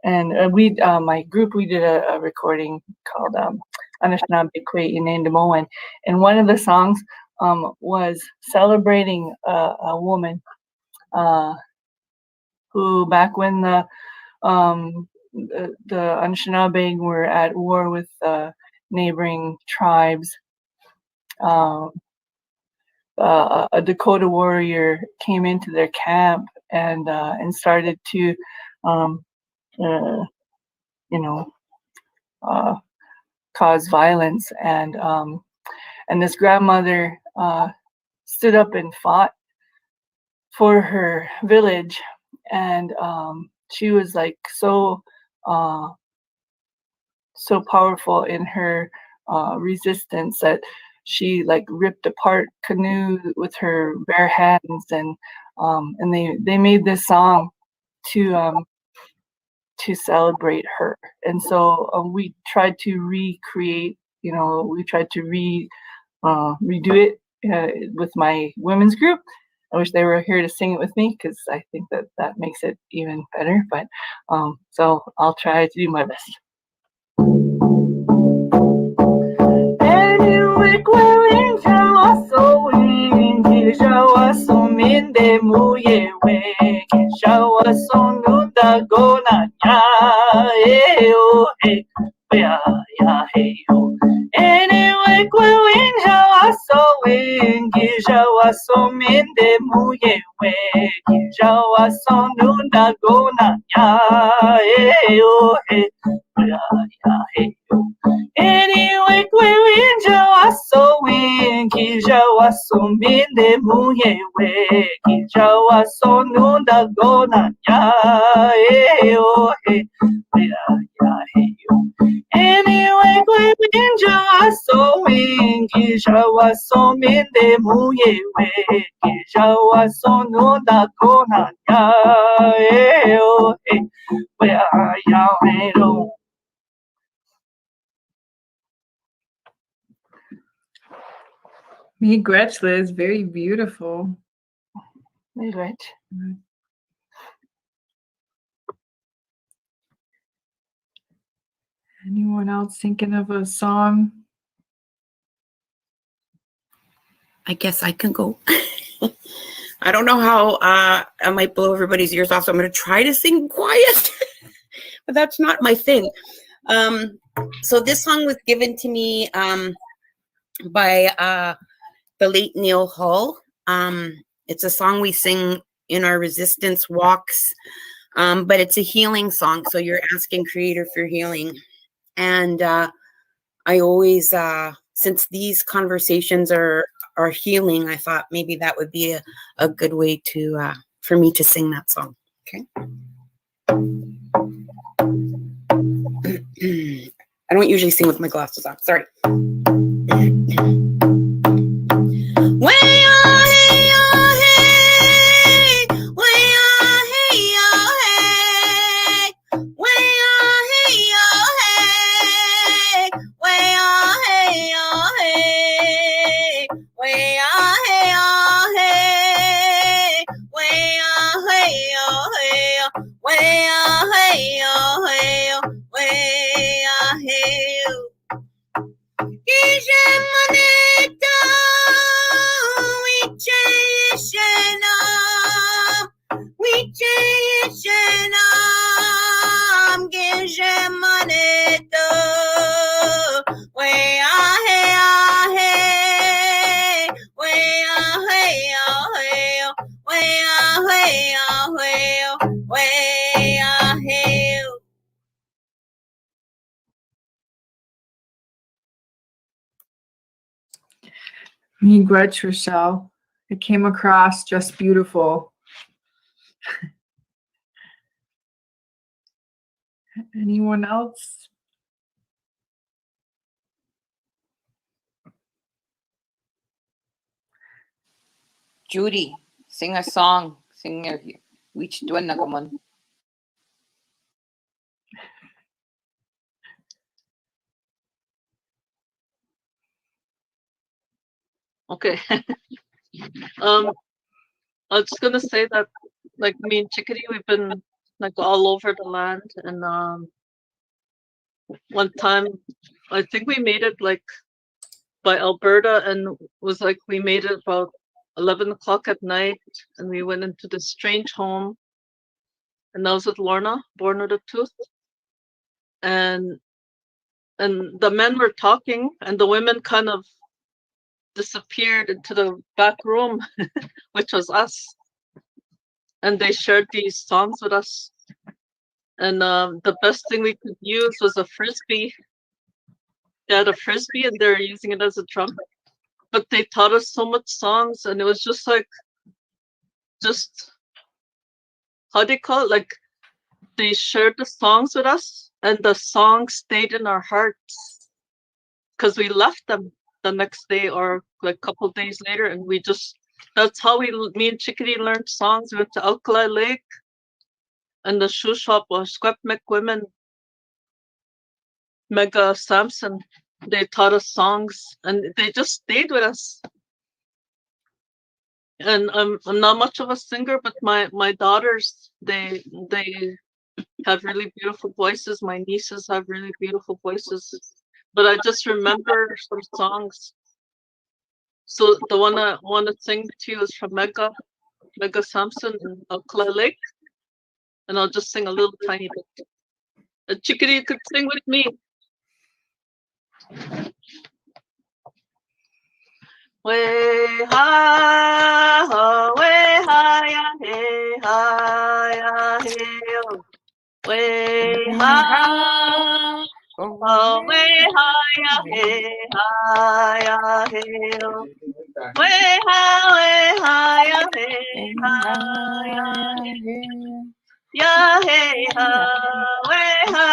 J: my group, we did a recording called Anishinaabe Kwe Inendemoen, and one of the songs was celebrating a woman who, back when the Anishinaabe were at war with neighboring tribes, a Dakota warrior came into their camp and started to cause violence, and this grandmother stood up and fought for her village, and she was like so powerful in her resistance that she like ripped apart canoe with her bare hands, and they made this song to celebrate her. And so we tried to recreate, we tried to redo it with my women's group. I wish they were here to sing it with me, because I think that makes it even better. But so I'll try to do my best. Anyway, when how I saw when Gijawa so mende muye we Gijawa so nunda gona ya oh hey ya hey. Anyway, when Jawa so when Gijawa so mende muye we Gijawa so nunda gona ya oh hey ya hey. Anyway, when Jawa so when Gijawa so mende muye we Gijawa so nunda gona ya oh hey ya hey.
Q: Miigwech, Liz, very beautiful.
J: Miigwech.
Q: Anyone else thinking of a song?
R: I guess I can go. I don't know how I might blow everybody's ears off, so I'm going to try to sing quiet, but that's not my thing. So this song was given to me by the late Neil Hull. It's a song we sing in our resistance walks, but it's a healing song. So you're asking Creator for healing. And I always, since these conversations are healing, I thought maybe that would be a good way to for me to sing that song. Okay. I don't usually sing with my glasses on. Sorry.
Q: Miigwech, Rochelle. It came across just beautiful. Anyone else?
S: Judy, sing a song. Sing your which duan na gamon.
T: Okay. I was just gonna say that, like me and Chickadee, we've been like all over the land, and one time, I think we made it like by Alberta, and was like we made it about 11 o'clock at night, and we went into this strange home, and that was with Lorna, born with a tooth, and the men were talking, and the women kind of disappeared into the back room, which was us, and they shared these songs with us. And the best thing we could use was a frisbee. They had a frisbee, and they're using it as a trumpet. But they taught us so much songs, and it was just like, how do you call it? Like, they shared the songs with us, and the songs stayed in our hearts because we left them the next day or like a couple days later, and that's how me and Chickadee learned songs. We went to Alkali Lake, and the shoe shop was Squepmec Women, Mega Samson. They taught us songs, and they just stayed with us. And I'm not much of a singer, but my daughters, they have really beautiful voices. My nieces have really beautiful voices. But I just remember some songs. So the one I want to sing to you is from Mega Samson and Alkali Lake. And I'll just sing a little tiny bit. And Chickadee could sing with me. Way ha ha, way ha ya hey ha ya hey oh. Way ha. Oh, way ha ya hey ha hey oh. Way ha ya hey ha ya hey ha. Way ha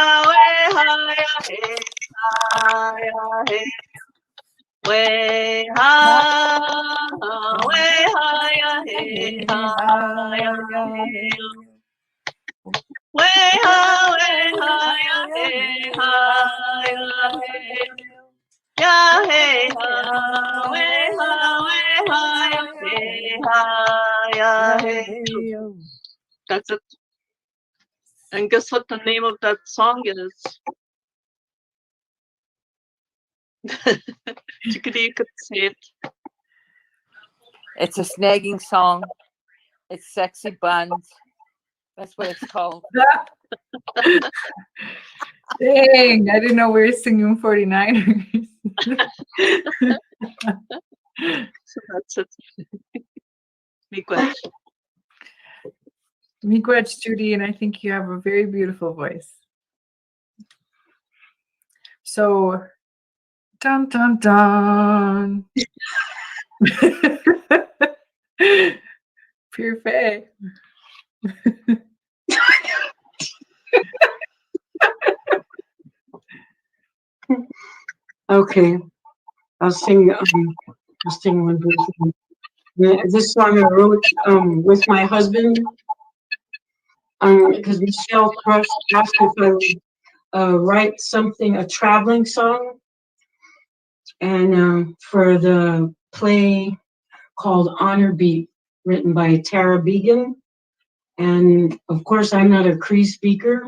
T: ya hey ha hey. Way ha ya hey ha ya hey. Way ha ya hey ha ya hey. Ya hey ha, way ha ya hey ha ya hey. That's it. And guess what the name of that song is? Chickadee, you could say it.
S: It's a snagging song. It's Sexy Buns. That's what it's called.
Q: Dang, I didn't know we were singing 49ers.
T: So that's it. Miigwech.
Q: Miigwech, Judy, and I think you have a very beautiful voice. So, dun dun dun. Pure Faye.
U: Okay, I'll sing one verse. This song I wrote with my husband because Michelle Crush asked if I would write a traveling song, and for the play called Honor Beat, written by Tara Began. And of course, I'm not a Cree speaker,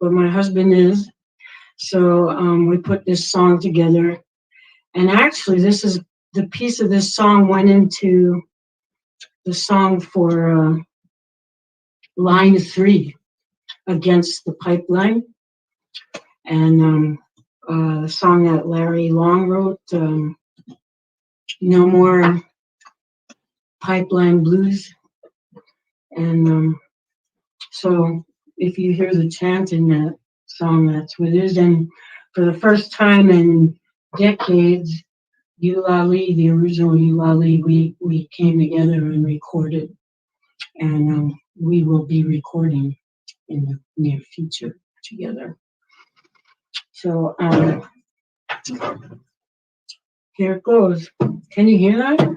U: but my husband is. So we put this song together. And actually, the piece of this song went into the song for Line 3, Against the Pipeline. And the song that Larry Long wrote, No More Pipeline Blues. And so if you hear the chant in that song, that's what it is. And for the first time in decades, Eulalie, the original Eulalie, we came together and recorded and we will be recording in the near future together. So here it goes. Can you hear that?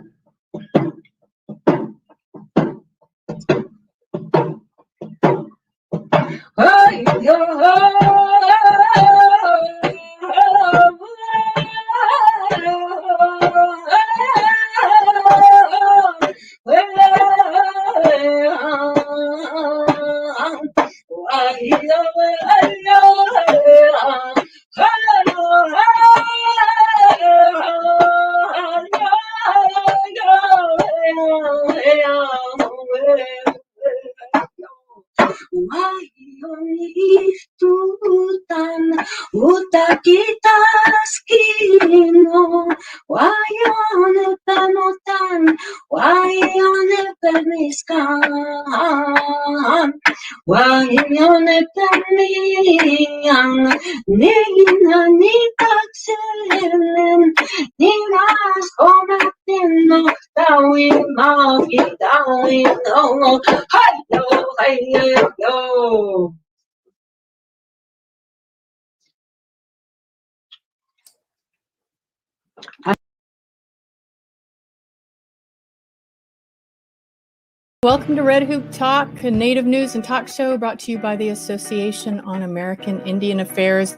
A: Welcome to Red Hoop Talk, a native news and talk show brought to you by the Association on American Indian Affairs.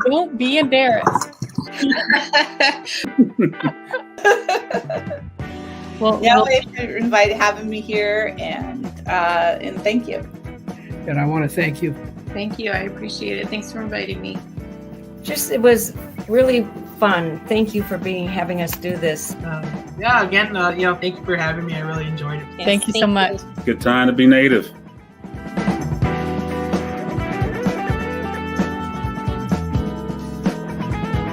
A: Don't be embarrassed.
C: Well, thanks for having me here, and thank you.
O: And I want to thank you.
L: Thank you. I appreciate it. Thanks for inviting me.
B: It was really fun. Thank you for having us do this.
V: Again, thank you for having me. I really enjoyed it.
A: Thank you so much.
W: Good time to be native.